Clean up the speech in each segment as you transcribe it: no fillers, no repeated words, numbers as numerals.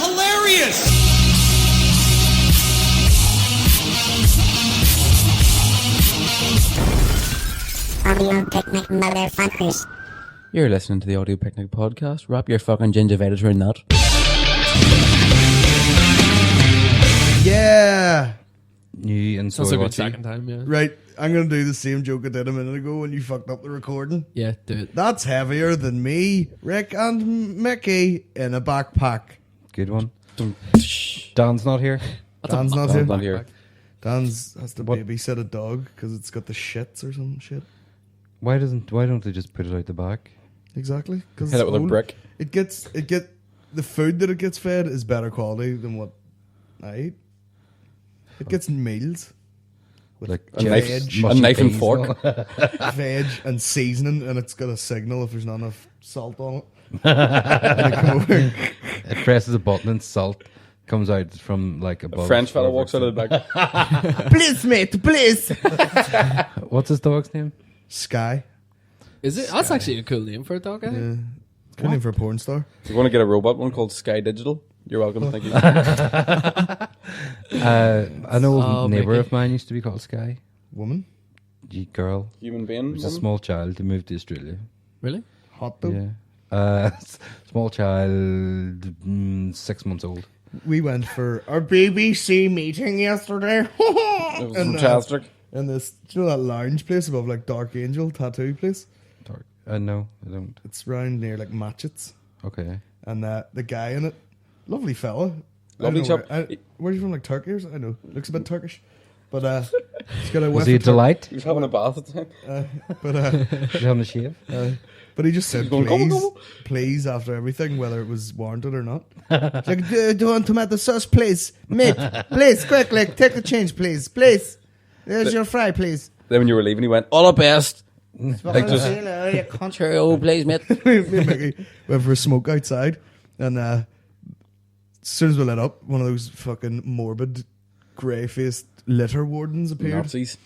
hilarious! Audio Picnic motherfuckers. You're listening to the Audio Picnic podcast. Wrap your fucking gingivitis around that. Yeah. You and That's a Soy good Watchy. second time, yeah. Right. I'm going to do the same joke I did a minute ago when you fucked up the recording. Yeah, do it. That's heavier than me, Rick, and Mickey in a backpack. Good one. Dan's not here. Dan's not Dan's here. not here. Dan's has to babysit a dog because it's got the shits or some shit. Why don't they just put it out the back? Exactly. Because Hit it with a brick. The food that it gets fed is better quality than what I eat. It gets meals with Like A knife, veg, a knife and fork. veg and seasoning, and it's got a signal if there's not enough salt on it. And they come over. It presses a button and salt comes out from like above. A French fella walks out of the back. Please, mate, please. What's his dog's name? Sky. Is it? That's actually a cool name for a dog, I think. Yeah. Good name for a porn star. If you want to get a robot one called Sky Digital, you're welcome. Thank you. An old Oh, neighbour Mickey. of mine used to be called Sky. Woman. Girl. Human being. It was a small child who moved to Australia. Really? Hot though. Yeah. Small child, 6 months old. We went for our BBC meeting yesterday. It was And, fantastic. in this, do you know that lounge place above like Dark Angel tattoo place? Dark. No, I don't. It's round near like Matchett's. Okay. And the guy in it, lovely fella. Lovely I don't know chap. where's he from? Like Turkey or something? I know. Looks a bit Turkish. But he's got a Was whiff he a of Tur- delight? He was having a bath at the time. But Was he on the shave? but he just said going, please, "Go, go, go." please after everything, whether it was warranted or not. He's like, do you want tomato sauce, please? Mate, please, quickly, take the change, please, please. There's your fry, please. Then when you were leaving, he went, all the best. Like just- Country, oh, please, mate. me and Mickey went for a smoke outside, and as soon as we lit up, one of those fucking morbid, grey-faced litter wardens appeared, Nazis.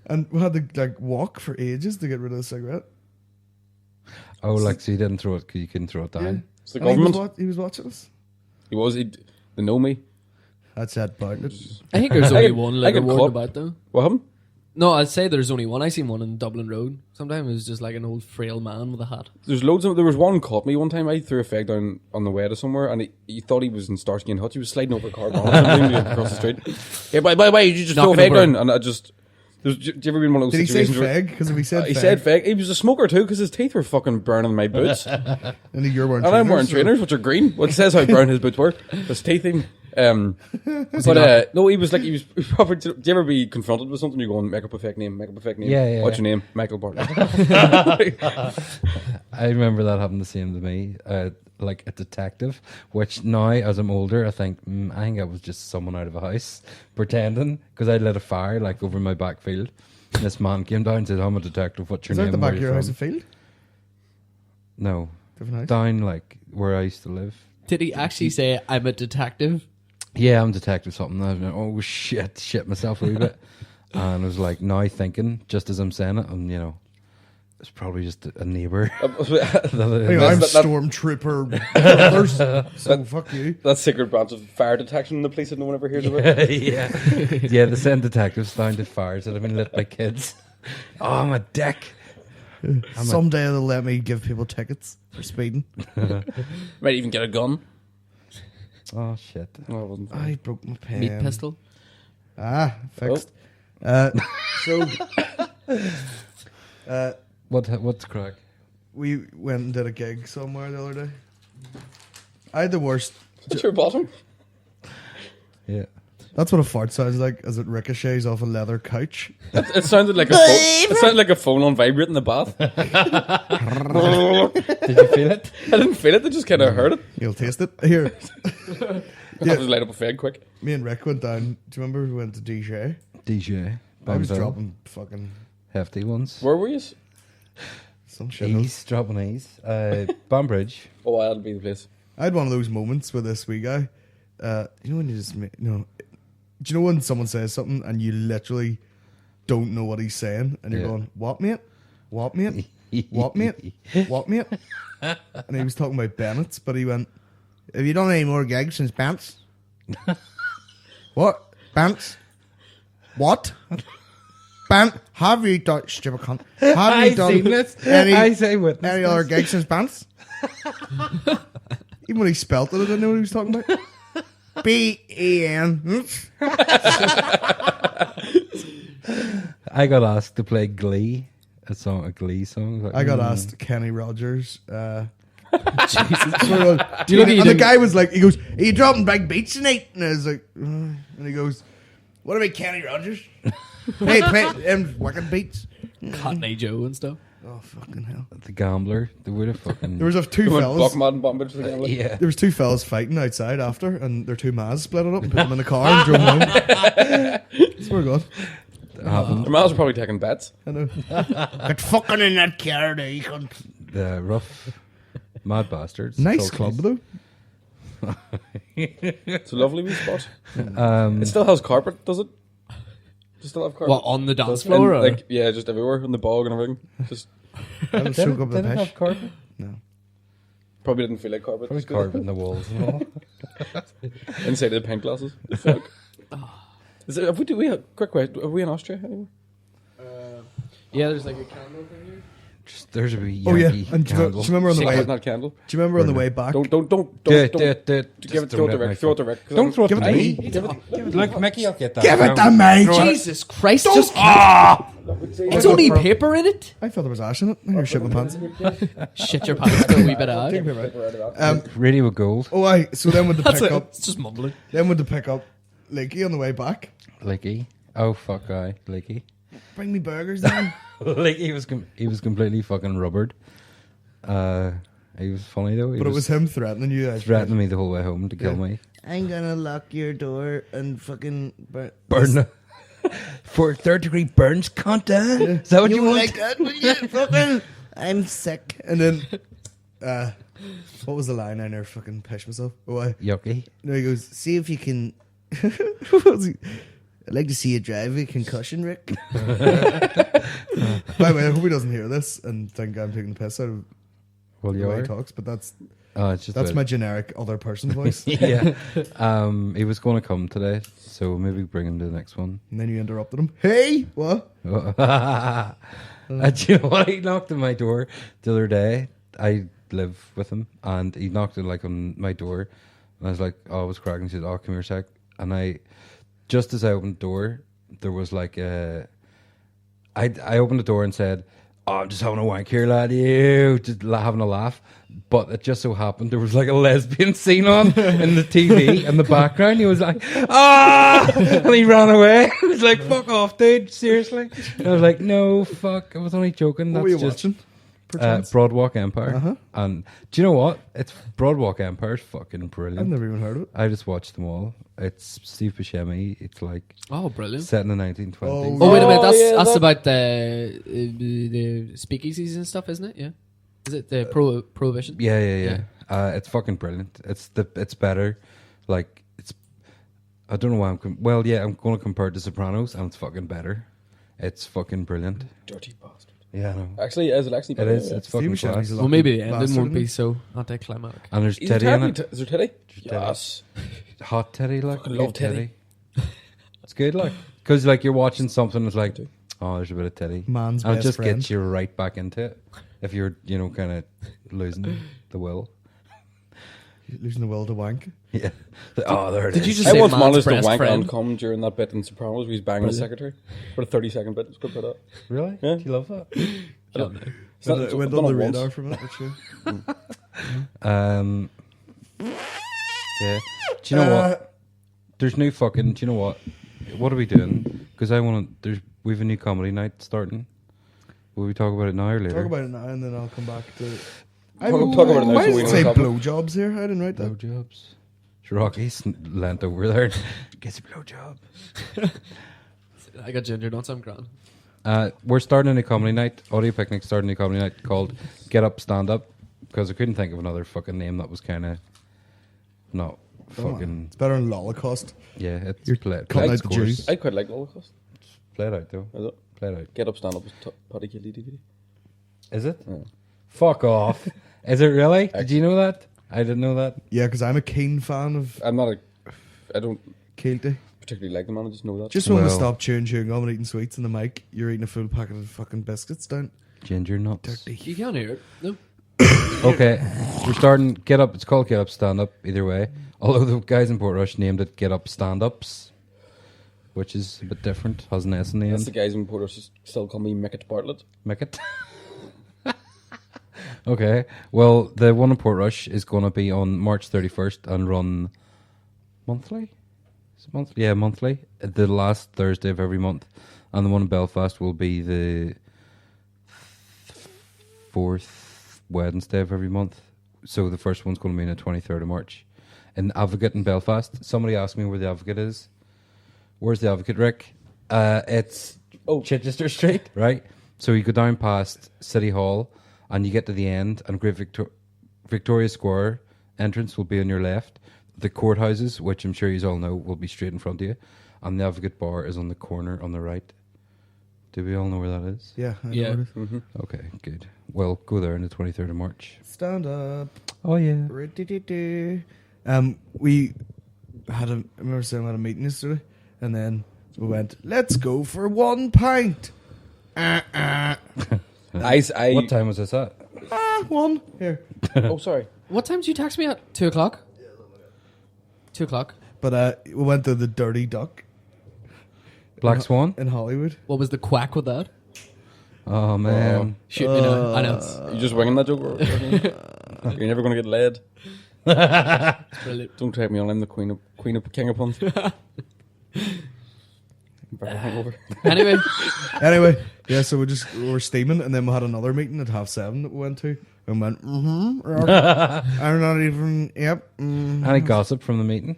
and we had to like walk for ages to get rid of the cigarette. Oh, like, so you didn't throw it because you couldn't throw it down? Yeah. It's the And he was government. he was watching us. They know me. That's that about it. I think there's I only get- one I liquor get warden caught. about though. What happened? No, I'd say there's only one. I seen one in Dublin Road. Sometimes it was just like an old frail man with a hat. There's loads of. There was one caught me one time. I threw a fag down on the way to somewhere, and he thought he was in Starsky and Hutch. He was sliding over a car bomb or something across the street. Yeah, by, you just throw a Knocking fag over. down, and I just. Do you ever been in one of those Did he say situations? where- fag? Because if he said He fag, said fag. He was a smoker too, because his teeth were fucking burning my boots, and and you're wearing I'm wearing so- trainers which are green. Well, it says how brown his boots were. His teeth even. No, he was proper. Do you ever be confronted with something? You're going, make up a fake name, make up a fake name. Yeah. What's your name? Michael Bartlett. I remember that happened the same to me, like a detective, which now, as I'm older, I think I was just someone out of a house pretending, because I lit a fire like over my back field. And this man came down and said, I'm a detective, what's your Is that name? the back Where of you your house from?" and field? No, Different house. down like where I used to live. Did he actually say, I'm a detective? Yeah, I'm detective something. I was like, oh shit myself a wee bit. And I was like, now thinking, just as I'm saying it, and it's probably just a neighbour. Hey, I'm that- stormtrooper brothers, so fuck you. That secret branch of fire detection in the police that no one ever hears about. yeah, they send detectives down to fires that have been lit by kids. Oh, I'm a dick. Someday they'll let me give people tickets for speeding. Might even get a gun. Oh shit. No, it wasn't. I broke my pen. Meat pistol? Fixed. What's the crack? We went and did a gig somewhere the other day. I had the worst. Is your bottom? Yeah. That's what a fart sounds like as it ricochets off a leather couch. It sounded like a phone. It sounded like a phone on vibrate in the bath. I Did you feel it? didn't feel it. I just kind of heard it. You'll taste it. Here, I just light up a fag quick. me and Rick went down. Do you remember we went to DJ? DJ. I was Bangville. dropping fucking Hefty ones. Where were you? some shit. Ease, dropping ease. Banbridge. Oh, that'll be the place. I had one of those moments with this wee guy. You know when you just do you know when someone says something and you literally don't know what he's saying and you're Yeah. going, what mate? What mate? What mate? What mate? And he was talking about Bennett's, but he went, Have you done any more gigs since Bants? What? Bants? What? Have you done, stupid cunt? Have you done I say with any other gigs since Bants? Even when he spelt it, I didn't know what he was talking about. B-E-N. I got asked to play Glee, a Glee song. Like, I got asked Kenny Rogers. Jesus. Do you and the guy was like, he goes, "Are you dropping big beats tonight?" And I was like, and he goes, "What about Kenny Rogers? play wicked beats." Cockney Joe and stuff. Oh fucking hell! The Gambler. They would have fucking. There was two fellas. yeah. There was two fellas fighting outside after, and their two mas split it up and put them in the car and drove home. Swear to God. The males are probably taking bets. I know. Get fucking in that car, there, you cunt. The rough mad bastards. Nice Talkies. club though. It's a lovely wee spot. It still has carpet, does it? Does it still have carpet? What, on the dance Does- floor? and, Or? like, yeah, just everywhere on the bog and everything. Just I was soak up the Did it have pish. carpet? probably didn't feel like carpet. Probably Just carpet in the walls and all. inside of the pint glasses. Fuck. Is it, have we have, quick question? Are we in Austria anymore? Yeah, there's like a candle thing here. Just, there's a wee Oh yeah, Yankee and do you candle. remember on the Oh, way? it's not candle. Do you remember on the way back? Don't Do give it, it throw it to Rick. Throw it to Rick. Don't throw it to Give it to me. me. Give it. Look, Mickey, I'll get that. Give it to me. Jesus Christ! Just it's only paper in it. I thought there was ash in it. You're shit my pants. Shit your pants for a wee bit out. Radio Gold. Oh, I. So then with the That's pick it. up, It's just mumbling. then with the pick up, Lakey on the way back. Licky. Oh, fuck, aye. Licky. Bring me burgers then. Licky was completely fucking rubbered. He was funny, though. He But it was him threatening you. threatening me the whole way home to kill me. I'm gonna lock your door and fucking Burn. For third-degree burns, cunt, Is that what you want? like that? Will you? Fucking, I'm sick. And then, what was the line? I never fucking pish myself. Oh, I. Yucky. No, he goes, see if you can. What was he? I'd like to see you drive a concussion, Rick. By the way, I hope he doesn't hear this and think I'm taking the piss out of Well, the you way he are. talks, but that's It's just my my. generic other person voice. Yeah. He was going to come today, so maybe bring him to the next one. And then you interrupted him. Hey, what? And do you know what? He knocked on my door the other day. I live with him, and he knocked on my door. And I was like, "Oh, I was cracking." He said, "Oh, come here a sec." And just as I opened the door, there was like I opened the door and said, "Oh, I'm just having a wank here, lad. You just having a laugh." But it just so happened there was like a lesbian scene on in the TV in the background. He was like, "Ah!" and he ran away. He was like, "Fuck off, dude! Seriously?" And I was like, "No, fuck! I was only joking." What That's were you just watching? perchance? Broadwalk Empire. Uh-huh. And do you know what? It's Broadwalk Empire is fucking I've brilliant. never even heard of it. I just watched them all. It's Steve Buscemi. It's like Oh, brilliant. set in the 1920s. Oh, wait a minute. Oh, That's yeah, that's that- about the speakeasies and stuff, isn't it? Yeah. Is it the prohibition? Yeah. It's fucking brilliant. It's better. Like I don't know why I'm. I'm going to compare it to Sopranos, and it's fucking better. It's fucking brilliant. Dirty bastard. Yeah, I know. Actually, is it actually? It is. It's fucking Steve Buscemi's class. a Well, lucky maybe the ending bastard, won't isn't be he? so anticlimactic. And there's Is there Teddy in Teddy? it. Is there Teddy? Teddy. Yes. Hot Teddy, like Fucking love good Teddy. It's good, like because like you're watching something that's like, oh, there's a bit of Teddy, Man's and it best just friend. gets you right back into it. If you're kind of losing the will. Losing the will to wank. Yeah. Oh, there it Did is. you just I say once man's managed to best wank friend? on cum during that bit in Sopranos where he's banging his secretary for a 30-second bit. It's good for that. Really? Yeah. Do you love that? I don't know. It's not- It went I've on done the it once. radar for a minute. But sure. Yeah. Do you know what? There's new fucking. Do you know what? What are we doing? Because I want to. We have a new comedy night starting. Will we talk about it now or later? Talk about it now, and then I'll come back to. Talk about it now Why so does we it know say what's happening. blowjobs here? I didn't write that. Blowjobs. Rocky's leant over there. Gets a blowjob. I got ginger nuts. I'm grand. We're starting a new comedy night. Audio Picnic starting a new comedy night called Get Up, Stand Up. Because I couldn't think of another fucking name that was kind of not fucking. It's better than Holocaust. Yeah, it's You're play cutting it out the juice. I quite like Holocaust. Play it out though. Is it? Play it out. Get Up, Stand Up is Paddy Kildee DVD. Is it? Yeah. Fuck off. Is it really? Did you know that? I didn't know that. Yeah, because I'm a keen fan of I don't Kilty. particularly like them, man. I just know that. Just when we Well- stop chewing gum and eating sweets in the mic, you're eating a full packet of fucking biscuits, don't Ginger nuts. You can't hear it. No. Okay, we're starting. Get up. It's called Get Up Stand Up. Either way, although the guys in Portrush named it Get Up Stand Ups, which is a bit different. Has an S in the That's the end. guys in Portrush still call me Mickett Bartlett. Make it. Okay. Well, the one in Portrush is going to be on March 31st and run monthly. Is it monthly? Yeah, monthly. The last Thursday of every month, and the one in Belfast will be the fourth Wednesday of every month. So the first one's going to be on the 23rd of March. In Advocate in Belfast. Somebody asked me where the Advocate is. Where's the Advocate, Rick? It's Chichester Street, right? So you go down past City Hall and you get to the end, and Great Victoria Square entrance will be on your left. The courthouses, which I'm sure you all know, will be straight in front of you. And the Advocate Bar is on the corner on the right. Do we all know where that is? Yeah. I know Yeah. what it is. Okay, good. Well, go there on the 23rd of March. Stand up. Oh, yeah. We had I remember saying we had a meeting yesterday, and then we went, let's go for 1 pint. I What time was this at? One. Here. Oh, sorry. What time did you text me at? 2 o'clock? 2 o'clock. But we went to the Dirty Duck Black Swan? in Hollywood. What was the quack with that? Oh, man. Shoot me now. I know. You just winging that joke? Or you're never going to get laid. It's brilliant. Don't take me on. I'm the queen of king of puns. Better hangover. Anyway, Yeah, so we were steaming, and then we had another meeting at 7:30 that we went to, and went, I'm not even, yep. Any gossip from the meeting?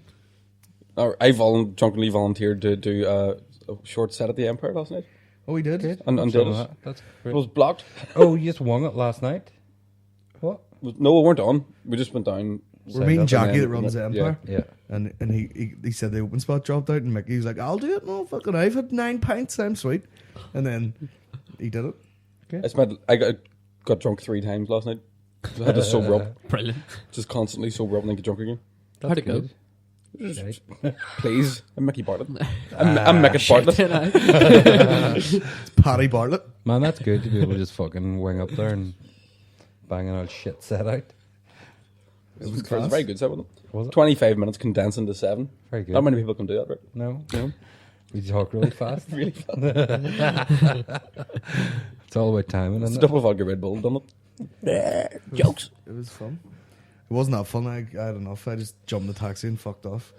I drunkenly volunteered to do a short set at the Empire last night. Oh, we did? And did Some of it. that. That's It great. was blocked. Oh, you just won it last night? What? No, we weren't on. We just went down. We're meeting up Jackie and that then- runs the Empire. Yeah. And he said the open spot dropped out, and Mickey was like, I'll do it. No, fucking, I've had 9 pints, I'm sweet. And then he did it. I got drunk 3 times last night. I had to sober up. brilliant. Just constantly sober up and then get drunk again. How'd it go? good. Please. I'm Mickey Bartlett. I'm Mickey Bartlett. Paddy Bartlett. Man, that's good to be able to just fucking wing up there and bang an old shit set out. It was very good set with them. Was it? 25 minutes condensed into 7. Very good. Not many people can do that, right? No? No. We talk really fast. Really fun. It's all about timing, It's isn't it? double vodka Red Bull, done it. Jokes. It was fun. It wasn't that fun. I had enough. I just jumped in the taxi and fucked off.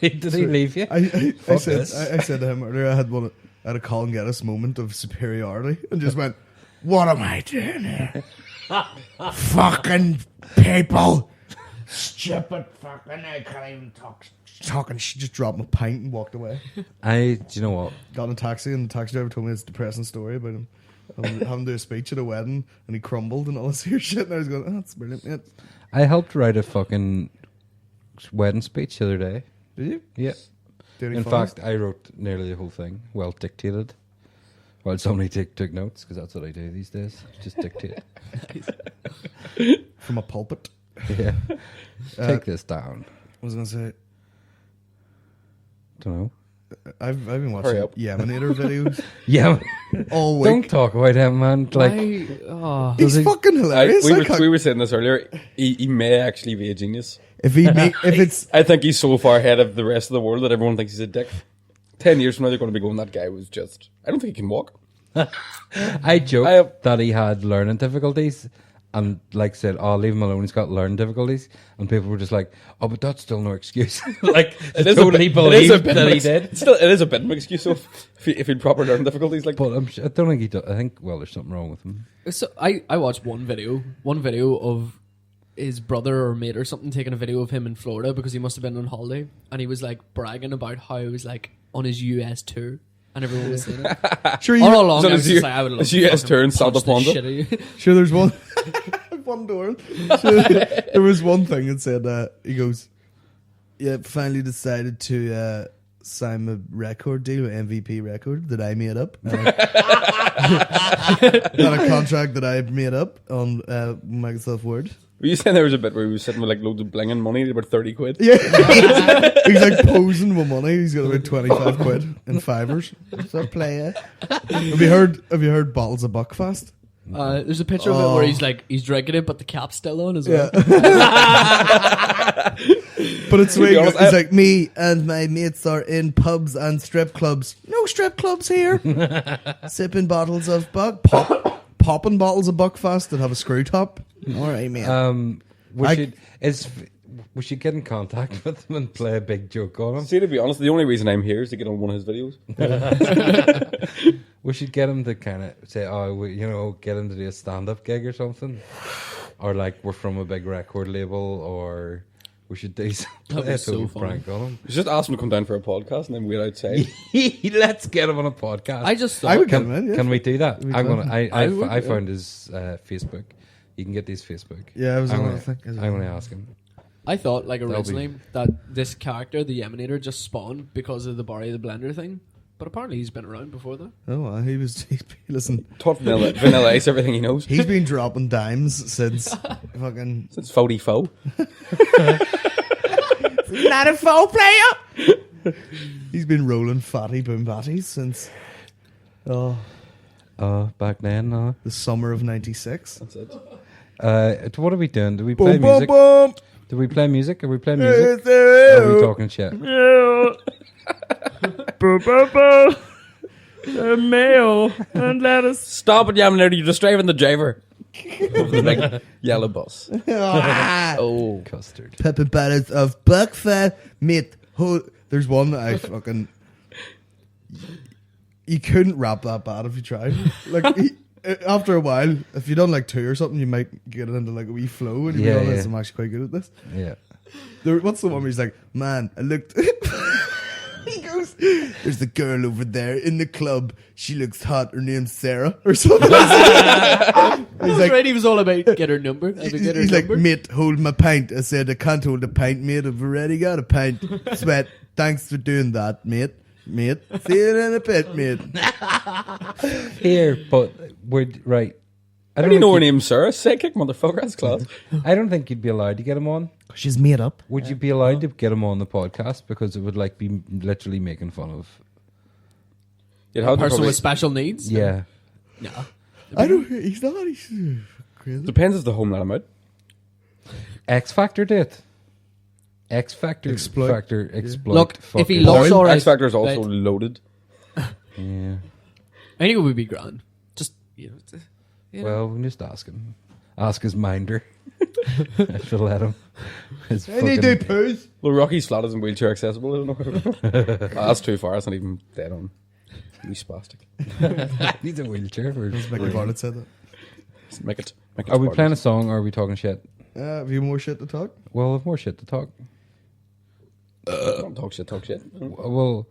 Did he leave you? I this. said to him earlier, I had a Colin Geddes moment of superiority and just went, what am I doing here? Fucking people. Stupid fucking, I can't even talk. Talking, she just dropped my pint and walked away. Do you know what? Got in a taxi, and the taxi driver told me it's a depressing story about him having to do a speech at a wedding, and he crumbled and all this here shit. And I was going, oh, that's brilliant. Yeah. I helped write a fucking wedding speech the other day. Did you? Yeah. Did he In follow fact, I wrote nearly the whole thing. Well, dictated. While somebody took notes, because that's what I do these days. Just dictate. from a pulpit? Yeah. Take this down. I was going to say, Don't know. I've been Hurry watching up. Yemenator videos Yeah. all Don't week. talk about him, man. Like, He's fucking hilarious. I can't- we were saying this earlier. He may actually be a genius. if it's I think he's so far ahead of the rest of the world that everyone thinks he's a dick. 10 years from now, they're going to be going, that guy was just... I don't think he can walk. I joked I have- that he had learning difficulties and like said, oh, leave him alone, he's got learning difficulties. And people were just like, oh, but that's still no excuse. Like, It they is totally it is believed a bit that of he ex- did. Still, it is a bit of an excuse, though, if he'd proper learning difficulties. Like, But I don't think he does. I think, well, there's something wrong with him. So I watched one video of his brother or mate or something taking a video of him in Florida because he must have been on holiday, and he was like bragging about how he was like on his US tour, and everyone was saying it. sure All along, So I was his just U- like, I would love his to US fucking tour in punch Santa the Ponza. shit out of you. sure there's one one door. Sure, there was one thing that said he goes, yeah, finally decided to sign a record deal with MVP Record that I made up. Not a contract that I made up on Microsoft Word. Were you saying there was a bit where he was sitting with like loads of bling and money, about 30 quid? Yeah, he's like posing with money. He's got about 25 quid in fivers. What's a player? Have you heard Bottles of Buckfast? There's a picture of it where he's drinking it, but the cap's still on as well. Yeah. But it's sweet. honest, It's like me and my mates are in pubs and strip clubs. No strip clubs here. Sipping bottles of popping bottles of Buckfast that have a screw top. All right, man. We should get in contact with him and play a big joke on him. See, to be honest, the only reason I'm here is to get on one of his videos. We should get him to kind of say, get him to do a stand-up gig or something, or like we're from a big record label, or we should do That'd be a so total funny. prank on him. Just ask him to come down for a podcast and then wait outside. Let's get him on a podcast. I just thought, I would get him in. Yeah. Can we do that? We I'm can. gonna. I would, I yeah. found his Facebook. You can get his Facebook. Yeah, I was I'm gonna gonna, think as I'm well. gonna ask him. I thought like That'll originally that this character, the Emanator, just spawned because of the Barry the Blender thing, but apparently he's been around before that. Oh, well, listen, Taught Vanilla Ice everything he knows. he's been dropping dimes since fucking. Since Fody Foe. Not a foul player! He's been rolling fatty boom batties since Back then, the summer of '96. That's it. what are we doing? Do we play Boom, boom, music? boom! Do we play music? Are we playing music? Or are we talking shit? Mayo and lettuce. Stop it, Yamanator, you're just driving the driver. Over the big yellow bus. Oh. Custard. Pepper batters of buckfast meat. There's one that I fucking. You couldn't rap that bad if you tried. Like after a while, if you done like two or something, you might get it into like a wee flow. And you Yeah, be honest, yeah. I'm actually quite good at this. Yeah. What's the one where he's like, man, I looked. He goes, there's the girl over there in the club. She looks hot. Her name's Sarah or something. He's like, Right, he was all about get her number. he's like, mate, hold my pint. I said, I can't hold a pint, mate. I've already got a pint. Sweat. Thanks for doing that, mate. Mate. See you in a bit, mate. Here, but we're right. I don't even know her name's Sarah. Sidekick, motherfucker. That's class. I don't think you'd be allowed to get him on. She's made up. Would you be allowed to get him on the podcast because it would like be literally making fun of? You'd have to person probably, with special needs. Yeah. No. I don't. He's not. He's crazy. depends if the home let him out. X Factor did. X Factor Exploit. Factor exploit. Look, if he fucking- looks all right, X Factor is also right. loaded. Yeah. I think it would be grand. Just you know. Well, we can just ask him. Ask his minder. If he'll let him. His Any fucking- day, poos. Well, Rocky's flat isn't wheelchair accessible. I don't know. That's too far. That's not even dead on. He's spastic. Needs a wheelchair. For Mickey Barnett said that. Make it. Are we playing a song or are we talking shit? Have you more shit to talk? Well, we've more shit to talk. Don't talk shit. Talk shit. Well,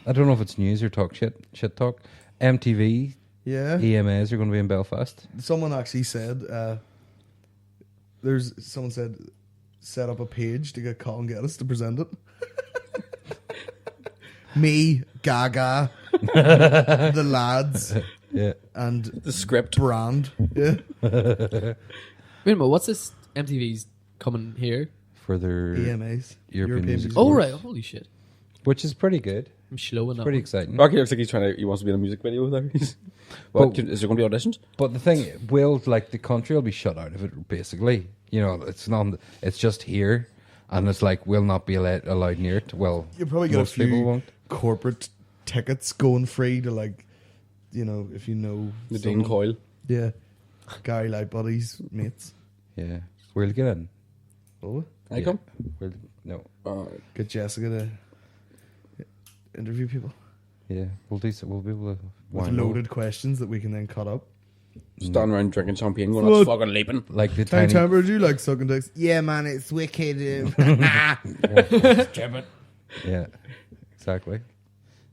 I don't know if it's news or talk shit. Shit talk. MTV Yeah. EMAs are going to be in Belfast. Someone actually said, someone said, set up a page to get Colin Geddes to present it. Me, Gaga, the lads, Yeah. and The script. Brand. Yeah. Wait a minute, what's this? MTV's coming here. For their EMAs. European Music Oh Awards. right, holy shit! Which is pretty good. I'm slow enough. Pretty exciting. Rocky looks like he wants to be in a music video there. But- Is there going to be auditions? But the thing, the country will be shut out of it, basically. You know, it's just here. And it's like, we'll not be allowed near it. Well, You'll probably get a most people few won't. corporate tickets going free to, like, you know, if you know. Nadine someone. Coyle. Yeah. Gary Lightbody's mates. Yeah. We'll get in. Oh, I Yeah. come. No. get Jessica to interview people Yeah. We'll do so. We'll be able to with wind up. loaded questions that we can then cut up. Standing around drinking champagne, going, What? that's fucking leaping. Like the Hey, tiny... Timber, do you like sucking dicks? Yeah, man, it's wicked. Yeah. Exactly.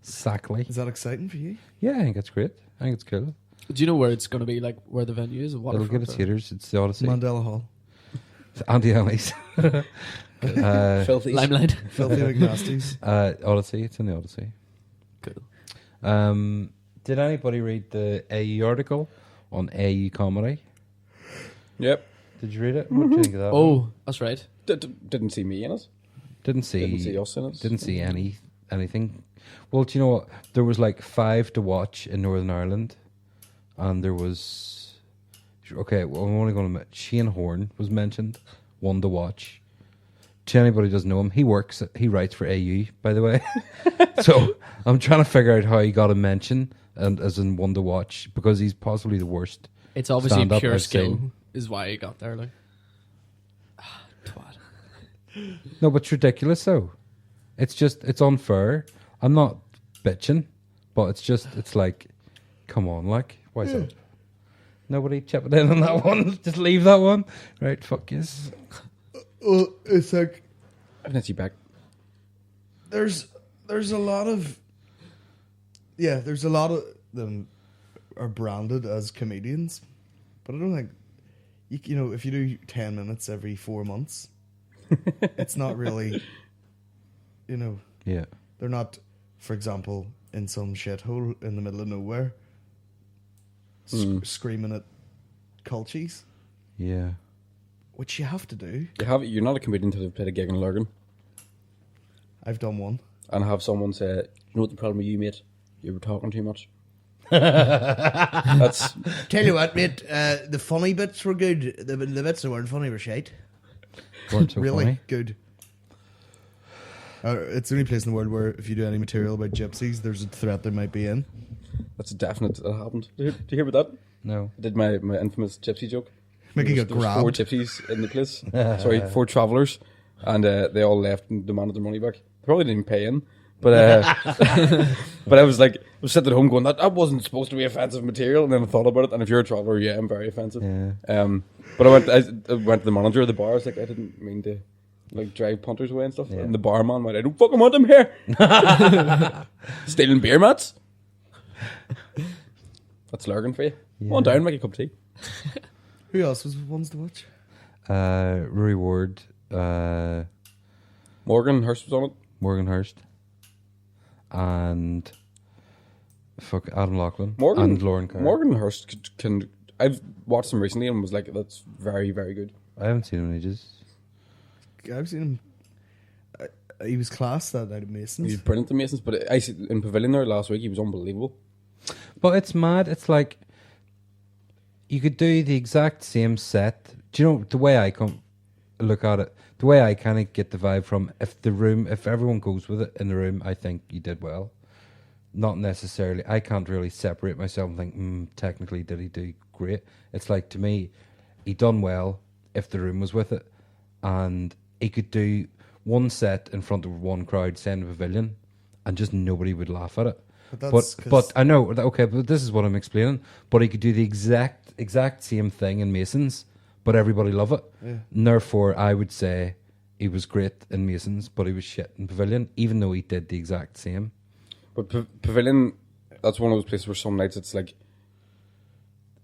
Exactly. Is that exciting for you? Yeah, I think it's great. I think it's cool. Do you know where it's going to be? Like where the venue is? It'll get its Waterfront? hitters. It's the Odyssey. Mandela Hall. Andy Ellis. Filthy. Limelight. Filthy McNasties. Odyssey. It's in the Odyssey. Cool. Did anybody read the AE article on AE comedy? Yep. Did you read it? What do you think of that? one? Oh, that's right. Didn't see me in it. Didn't see us in it. Didn't see anything. Well, do you know what? There was like 5 to watch in Northern Ireland, and there was okay. Well, I'm only going to Shane Horn was mentioned, 1 to watch. To anybody who doesn't know him, he writes for AU, by the way. So I'm trying to figure out how he got a mention and as in 1 to watch because he's possibly the worst. It's obviously Stand-up pure I've skill seen. is why he got there. Like, twat. No, but it's ridiculous though. It's unfair. I'm not bitching, but it's like, come on, like, why is that? Nobody chip it in on that one. Just leave that one. Right, fuck yes. Well, it's like I've not you back. there's a lot of there's a lot of them are branded as comedians, but I don't think you know if you do 10 minutes every 4 months, it's not really, you know, Yeah. they're not, for example, in some shithole in the middle of nowhere, screaming at culchies, Yeah. which you have to do. You're not a comedian until you've played a gig in Lurgan I've done one. and have someone say, "You know what the problem with you, mate? You were talking too much." That's Tell you what, mate, the funny bits were good. The bits that weren't funny were shite. Weren't so Really funny. good. It's the only place in the world where if you do any material about gypsies, there's a threat they might be in. a definite that happened. Did you hear about that? No. I did my infamous gypsy joke. Mickey got There was 4 grabbed. gypsies in the place. Sorry, 4 travellers, and they all left and demanded their money back. They probably didn't pay in, but but I was sitting at home going that wasn't supposed to be offensive material, and then I thought about it. And if you're a traveller, yeah, I'm very offensive. Yeah. But I went to the manager of the bar. I was like, I didn't mean to drive punters away and stuff. Yeah. And the barman went, I don't fucking want them here. Stealing beer mats. That's Lurgan for you. Come on down, make a cup of tea. Who else was ones to watch? Rory Ward, Morgan Hurst was on it. Morgan Hurst, and Adam Lachlan, Morgan and Lauren Carr. Morgan Hurst can. I've watched him recently and was like, that's very, very good. I haven't seen him in ages. I've seen him. He was class that night at Mason's. He's brilliant at Masons, but I see in Pavilion there last week, he was unbelievable. But it's mad. It's like you could do the exact same set. Do you know the way I look at it? The way I kind of get the vibe from if everyone goes with it in the room, I think you did well. Not necessarily. I can't really separate myself and think, technically, did he do great? It's like, to me, he done well if the room was with it. And he could do one set in front of one crowd, say in a pavilion, and just nobody would laugh at it. But I know, okay, but this is what I'm explaining. But he could do the exact same thing in Masons, but everybody love it. Yeah. And therefore, I would say he was great in Masons, but he was shit in Pavilion, even though he did the exact same. But Pavilion, that's one of those places where some nights it's like,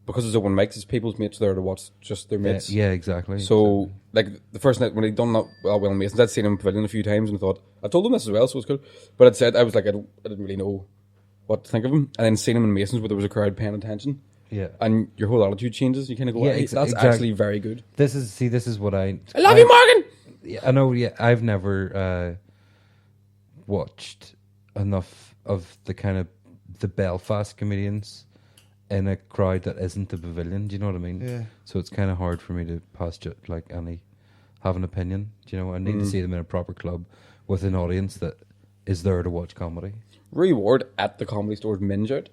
because it's open mics, it's people's mates there to watch just their mates. Yeah, exactly. So, like, the first night when he'd done that well in Masons, I'd seen him in Pavilion a few times and thought, I told him this as well, so it's cool. But I'd said, I was like, I didn't really know what to think of him. And then seeing him in Masons where there was a crowd paying attention. Yeah. And your whole attitude changes. You kind of go, Yeah, hey, that's exactly. actually very good. This is what I love you, Morgan! Yeah, I know. Yeah, I've never watched enough of the kind of the Belfast comedians in a crowd that isn't the Pavilion. Do you know what I mean? Yeah. So it's kind of hard for me to have an opinion. Do you know? I need to see them in a proper club with an audience that is there to watch comedy. Reward at the Comedy Store's minge out.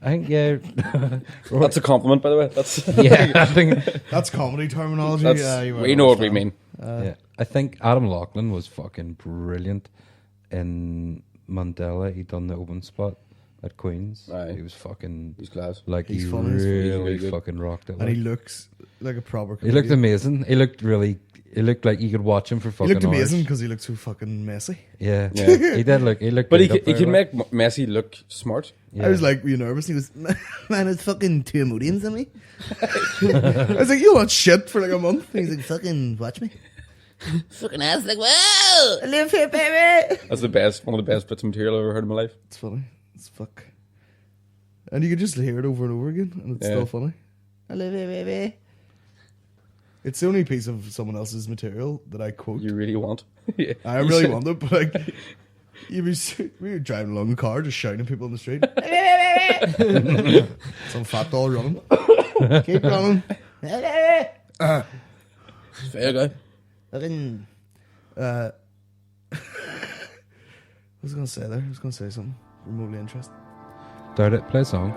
I think yeah. That's a compliment, by the way. That's Yeah, I think That's comedy terminology. that's, Yeah, you we know what we mean. yeah. I think Adam Lachlan was fucking brilliant in Mandela. He done the open spot at Queen's. Aye. He was fucking He's class. like He's he funny as fuck. He's really really good. fucking rocked it. And like. he looks like a proper He looked comedian. amazing. He looked like you could watch him for He fucking looked amazing hours. because he looked so fucking messy. Yeah. Yeah. He did look. He looked. But he good up can there, like. make Messi look smart. Yeah. I was like, were you nervous? And he was, man, it's fucking 2 Emotions on me. I was like, you'll watch shit for like a month. And he's like, fucking watch me. Fucking ass like, whoa! I live here, baby! That's the best, one of the best bits of material I've ever heard in my life. It's funny. It's fuck. And you could just hear it over and over again, and it's Yeah. still funny. I live here, baby. It's the only piece of someone else's material that I quote. You really want? Yeah. I really want it, but like, we were driving along the car, just shouting at people on the street. Some fat doll running. Keep running. Fair guy. What was I going to say there? I was going to say something remotely interesting. Start it. Play a song.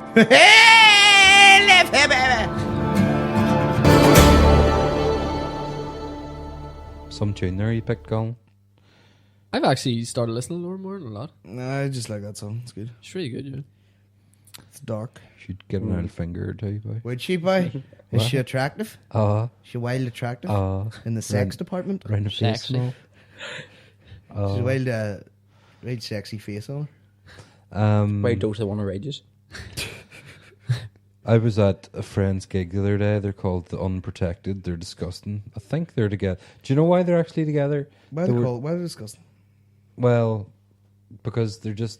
Some tune there you picked, Colin. I've actually started listening to more than a lot. Nah, I just like that song. It's good. It's really good, yeah. It's dark. Should get an old finger or two, boy. Would she, boy? Is she attractive? Is she wild attractive? In the sex department? Round the face Sexy. and all. She's a wild sexy face on her. Why don't I want to rages? I was at a friend's gig the other day. They're called The Unprotected. They're disgusting. I think they're together. Do you know why they're actually together? Why are they disgusting? Well, because they're just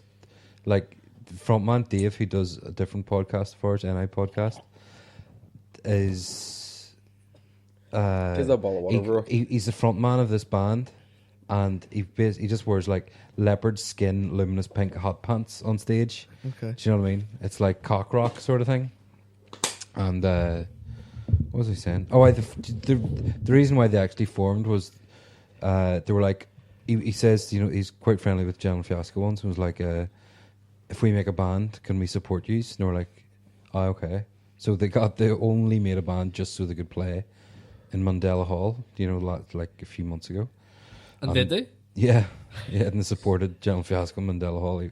like frontman Dave, who does a different podcast for us, NI podcast, is Here's that ball of water, bro. he's the frontman of this band, and he just wears like leopard skin, luminous pink hot pants on stage. Okay. Do you know what I mean? It's like cock rock sort of thing. And what was I saying? Oh, the reason why they actually formed was they were like, he says, you know, he's quite friendly with General Fiasco once, and was like, if we make a band, can we support you? And they were like, oh, okay. So they only made a band just so they could play in Mandela Hall, you know, like a few months ago. And did they? Yeah, and they supported General Fiasco and Mandela Hall,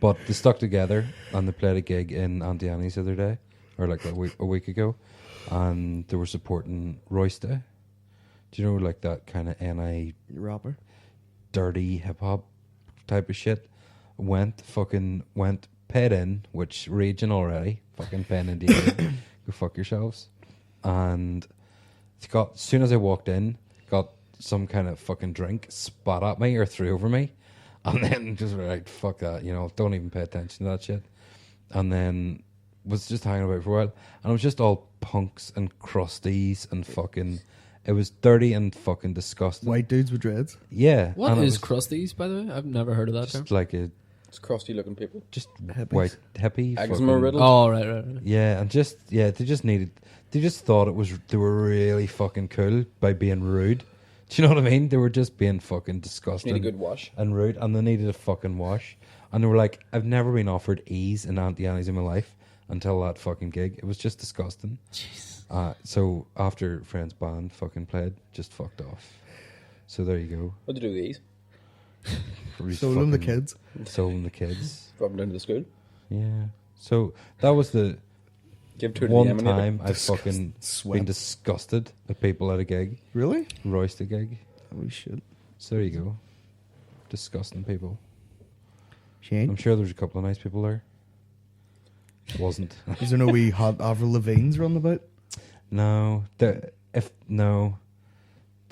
but they stuck together and they played a gig in Auntie Annie's the other day, or like a week ago, and they were supporting Roysta. Do you know, like that kind of NI Rapper. dirty hip hop type of shit? Went paid in, which raging already, fucking paying in go fuck yourselves. And as soon as I walked in, got some kind of fucking drink, spat at me or threw over me, and then just like, fuck that, you know, don't even pay attention to that shit. And then was just hanging about for a while, and it was just all punks and crusties and fucking, it was dirty and fucking disgusting. White dudes with dreads. Yeah. What and it is was crusties, by the way? I've never heard of that term. just like a It's crusty looking people. just Hippies. white hippie Eczema fucking- riddled. Oh, right. Yeah, and they just thought they were really fucking cool by being rude. Do you know what I mean? They were just being fucking disgusting. Need a good wash. And rude, and they needed a fucking wash. And they were like, I've never been offered ease in Auntie Annie's in my life until that fucking gig. It was just disgusting. So after Friends Band fucking played, just fucked off. So there you go. What to do with these? Sold them the kids. Sold them the kids. Drop them down to the school. Yeah. So that was the Give two to one the Emanator. time I've fucking Sweat. been disgusted at people at a gig. Really? Royster gig. Holy shit. So there you go. Disgusting people. She I'm ain't. sure there's a couple of nice people there. Wasn't. Is there no wee hot Avril Lavigne's running about? No. There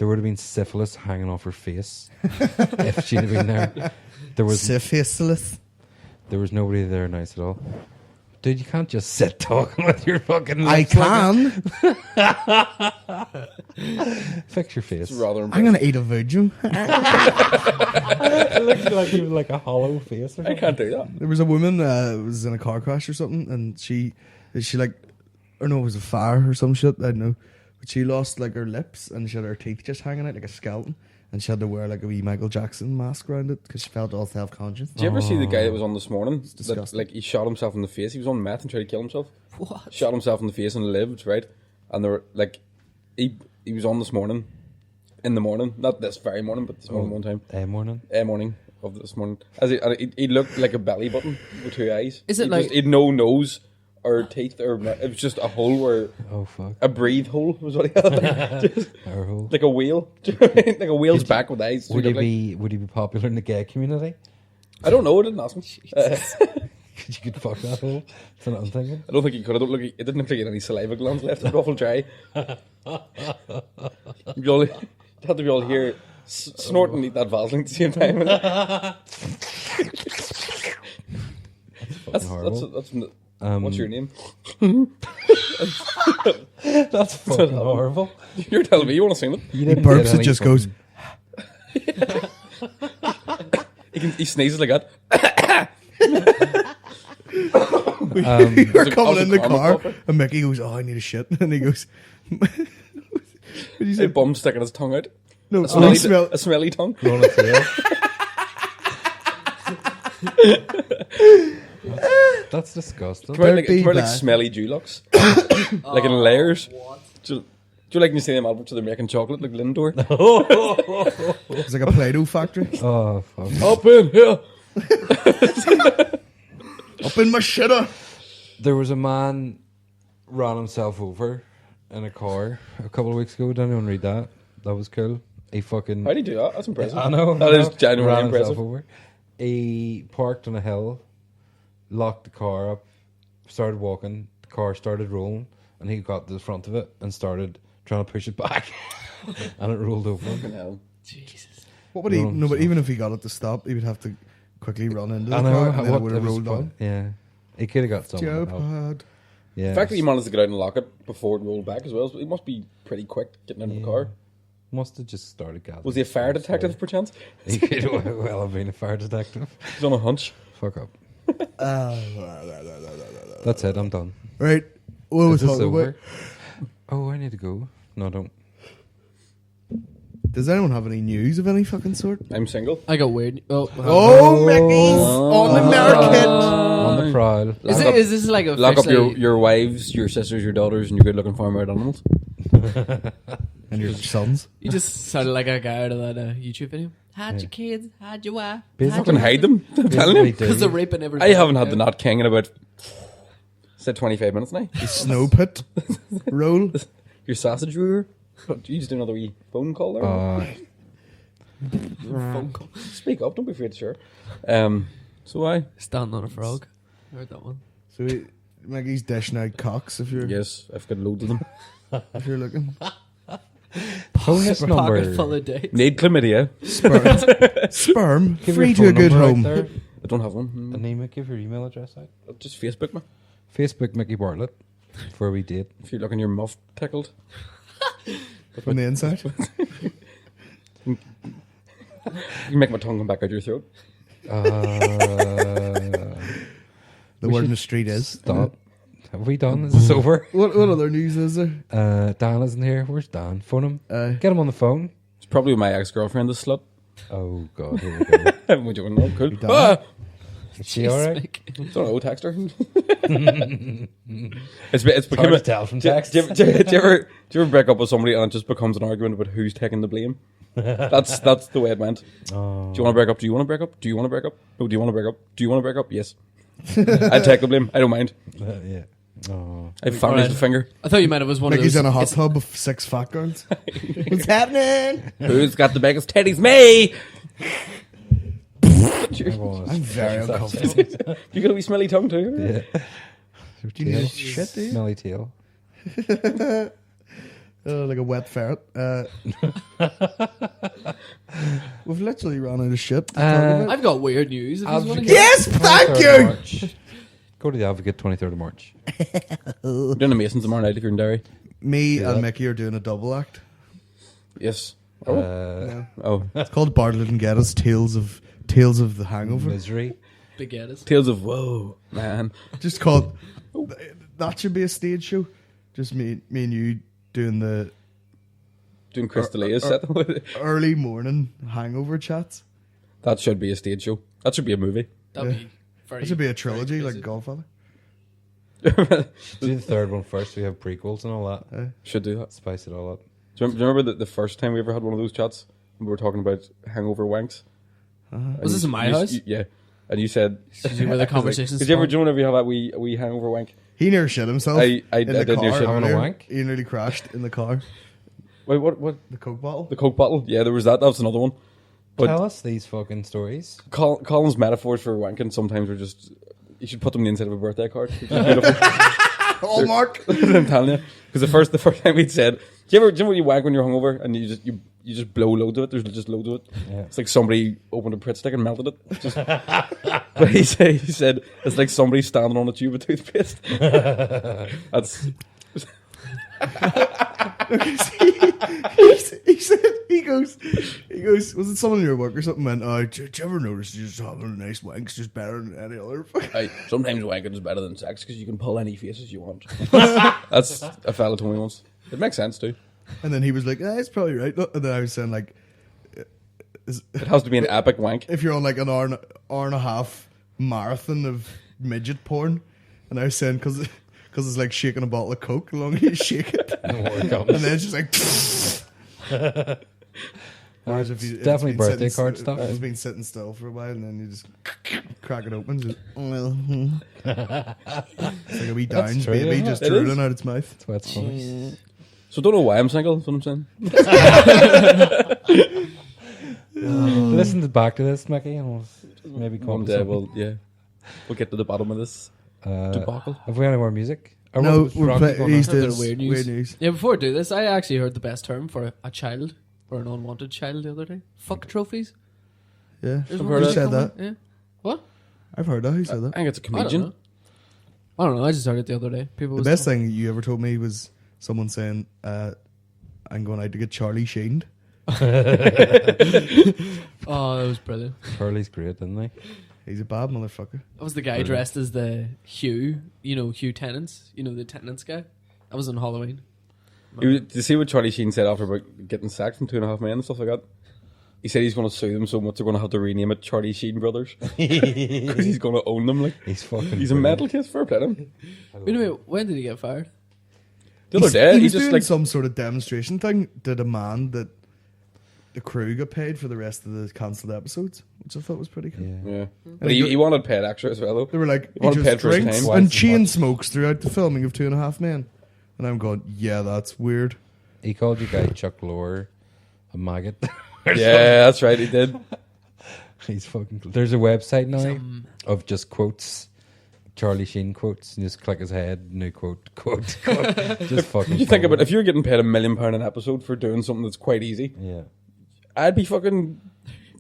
would have been syphilis hanging off her face if she'd have been there. Syphilis. There was nobody there nice at all. Dude, you can't just sit talking with your fucking I lips like can. that. Fix your face. It's rather I'm impressive. gonna eat a virgin. It looks like you have like a hollow face. Or I something. can't do that. There was a woman was in a car crash or something, and she like, or no, it was a fire or some shit. I don't know, but she lost like her lips and she had her teeth just hanging out like a skeleton, and she had to wear like a wee Michael Jackson mask around it because she felt all self-conscious. Did you ever see the guy that was on this morning? That, disgusting. like he shot himself in the face. He was on meth and tried to kill himself. What? Shot himself in the face and lived, right? And they were like, he was on this morning, in the morning, not this very morning, but this morning one time, Morning. morning of this morning. As he looked like a belly button with two eyes. Is it he like- he'd no nose or teeth or it was just a hole where Oh fuck. a breathe hole was what he had, just Our hole. like a wheel, like a wheel's back with eyes. Would He he looked be popular in the gay community? like, I don't know. I didn't ask him. You could fuck that hole. That's what I'm thinking. I don't think he could. It didn't look like he had any saliva glands left. It was awful dry. You had to be all here snort and eat that Vaseline at the same time. Fucking horrible. That's what's your name? That's fucking horrible. You're telling me you want to sing them? You He didn't burps, get it any just fucking- goes. He sneezes like that. We're It's coming a in the caramel car, popper. and Mickey goes, "Oh, I need a shit," and he goes, "What did you A say?" bum sticking his tongue out. No, Smelly, smell. a smelly tongue. Roll a tail. That's disgusting. Come out like, Dirty come out like bad. smelly Dulux. Like in layers. Do you like when you see them adverts where they're making chocolate like Lindor? It's like a Play-Doh factory. Oh, fuck. Up in here. Up in my shitter. There was a man ran himself over in a car a couple of weeks ago. Did anyone read that? That was cool. He fucking... How do you do that? That's impressive. I know. That I is know. genuinely Ran himself impressive. over. He parked on a hill, locked the car up, started walking. The car started rolling, and he got to the front of it and started trying to push it back, and it rolled over. Fucking hell. Jesus. What would he? No, No, but so- even if he got it to stop, he would have to quickly run into the I car, know. and then it What would it have was rolled on. Yeah, he could have got Joe someone. help. Pod. Yeah, The fact that he managed to get out and lock it before it rolled back as well, he must be pretty quick getting out of the car. must have just started gathering. Was he a fire detective, perchance? He could well have been a fire detective. He's on a hunch. Fuck up. That's it. I'm done. Right. What was Is this talking about? over? Oh, I need to go. No, don't. Does anyone have any news of any fucking sort? I'm single. I got weird. Oh, Oh, Mickey's on the market. On the prowl. is, Lock it, up- is this like a Lock up your wives, your sisters, your daughters, and your good-looking farm-out animals. And your sons. You just sounded like a guy out of that YouTube video. Hide your kids, hide your wife. Fucking hide them. I'm telling you. Because they're raping every I haven't had the Nat King in about, said 25 minutes now. The snow pit roll. Your sausage roer. You just do another wee phone call there. phone call. Speak up, don't be afraid to share. So I Stand on a frog. I heard that one. So Mickey's dishing out cocks if you're yes, I've got loads of them. if you're looking. Phone this Pocket full number. of dicks. Need chlamydia. Sperm Give free your to a phone good number out home. there. I don't have one. Anema, give your email address out. Just Facebook me. Facebook Mickey Bartlett. For we date. If you're looking your muff tickled. From the inside. You can make my tongue come back out your throat. The word in the street is. Stop. Have we done? Is this over? What other news is there? Dan isn't here. Where's Dan? Phone him. Uh, Get him on the phone. It's probably my ex-girlfriend, this slut. Oh God, here we go. Would you know? Cool. done? Ah! Is she all right? Don't know, text her. it's become hard to tell from text. Do you ever break up with somebody and it just becomes an argument about who's taking the blame? That's the way it went. Oh. Do you want to break up? Do you want to break up? Do you want to break up? No, do you want to break up? Do you want to break up? Yes. I take the blame. I don't mind. Yeah. Oh. I have families Right. to finger. I thought you meant it was one Mickey's of in those. a hot tub of 6 fat girls. What's happening? Who's got the biggest teddies? Me. I'm very uncomfortable. You got a wee smelly tongue too. Yeah. Do you need a shit, do you? Smelly tail. Like a wet ferret. We've literally run out of shit. to talk about. I've got weird news. If you want to Advocate. hear. Yes, thank 23rd you. of March. Go to the Advocate 23rd of March. We're doing the Masons tomorrow night if you're in Derry. Me Yeah. and Mickey are doing a double act. Yes. Yeah. Oh. It's called Bartlett and Geddes Tales of the Hangover. Misery. Big Geddes. Tales of Whoa, man. Just called. That should be a stage show. Just me and you doing the Doing Chris D'Elia's set. early morning hangover chats. That should be a stage show. That should be a movie. That'd Yeah. be very. It should be a trilogy very like Godfather. Do the third one first. We have prequels and all that. Should do that. Spice it all up. Do you remember the first time we ever had one of those chats? We were talking about hangover wanks. And Was this you- in my you- house? yeah. And you said... Usually where the conversations Did you ever spawn. do whenever you have that wee hangover wank? He nearly shit himself. I in the did near car shit. Having a earlier. wank? He nearly crashed in the car. Wait, what? The Coke bottle. The Coke bottle? Yeah, there was that. That was another one. But Tell us these fucking stories. Colin's metaphors for wanking sometimes are just... You should put them on the inside of a birthday card. It's just beautiful. Hallmark. I'm telling you. Because the first time we'd said... Do you ever when you wank when you're hungover and you just blow loads of it? There's just loads of it. Yeah. It's like somebody opened a Pritt stick and melted it. Just, but he said it's like somebody standing on a tube of toothpaste. That's he goes, was it someone in your work or something? Went, did you ever notice just having a nice wank's just better than any other? Hey, sometimes wanking is better than sex because you can pull any faces you want. That's a fella told me once. It makes sense too. And then he was like, it's probably right. And then I was saying, like, It has to be an epic wank. if you're on like an hour and a half marathon of midget porn, and I was saying, because it's like shaking a bottle of Coke, the longer you shake it. And then it's just like. Whereas if It's definitely it's been birthday sitting- card stuff. It's been sitting still for a while, and then you just crack it open. Just, it's like a wee Downs true, baby yeah. just It drooling is. out its mouth. That's why it's funny. So don't know why I'm single. That's what I'm saying. Listen back to this, Mickey, and we'll maybe come One up with day, something. we'll get to the bottom of this debacle. Have we any more music? Or No, was we're Rocky going he's on? A bit doing of weird weird news. news. Yeah, before I do this, I actually heard the best term for a child or an unwanted child the other day. Fuck trophies. Yeah, There's I've one heard really said common- that. Yeah. What? I've heard that. Who said I that? think it's a I don't comedian. know. I don't know. I just heard it the other day. People The was best talking- thing you ever told me was someone saying, "I'm going out to get Charlie Sheen." Oh, that was brilliant. Curly's great, isn't he? He's a bad motherfucker. That was the guy dressed as the Hugh. You know Hugh Tennant. You know the Tennant's guy. That was on Halloween. You see what Charlie Sheen said after about getting sacked from 2.5 Men and stuff like that? He said he's going to sue them so much they're going to have to rename it Charlie Sheen Brothers because he's going to own them. Like He's fucking. he's a brilliant. metal case for playing. Wait a minute. When did he get fired? The other day, he he was just doing like some sort of demonstration thing to demand that the crew got paid for the rest of the cancelled episodes, which I thought was pretty cool. Yeah. yeah. But he wanted paid extra as well though. They were like, He wanted he paid just for his drinks time. and Twice as chain much. smokes throughout the filming of 2.5 Men. And I'm going, yeah, that's weird. He called you guy Chuck Lorre a maggot. Yeah, that's right. He did. He's fucking. There's a website now of just quotes, Charlie Sheen quotes. And just click his head, new quote. Just fucking. You think follow about if you were getting paid £1 million an episode for doing something that's quite easy, Yeah. I'd be fucking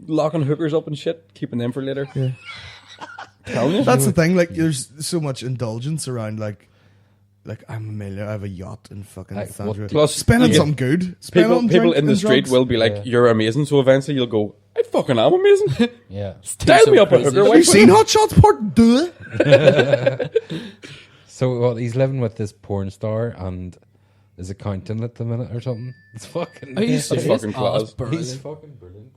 locking hookers up and shit, keeping them for later. Yeah. Telling you. That's the thing. Like, there's so much indulgence around, like I'm a millionaire, I have a yacht and fucking Like, Sandra. what- Plus, Spending you get- something good. Spend it People, on people drink in the and street drugs. will be like, Yeah. "You're amazing." So eventually, you'll go, "I fucking am amazing." Yeah. Dial me up a crazy. hooker. Have Why you seen Hot Shots Part 2? So well, he's living with this porn star and is accounting at the minute or something. It's fucking. Are you yeah. serious? fucking Oh, that's class. brilliant. He's fucking brilliant.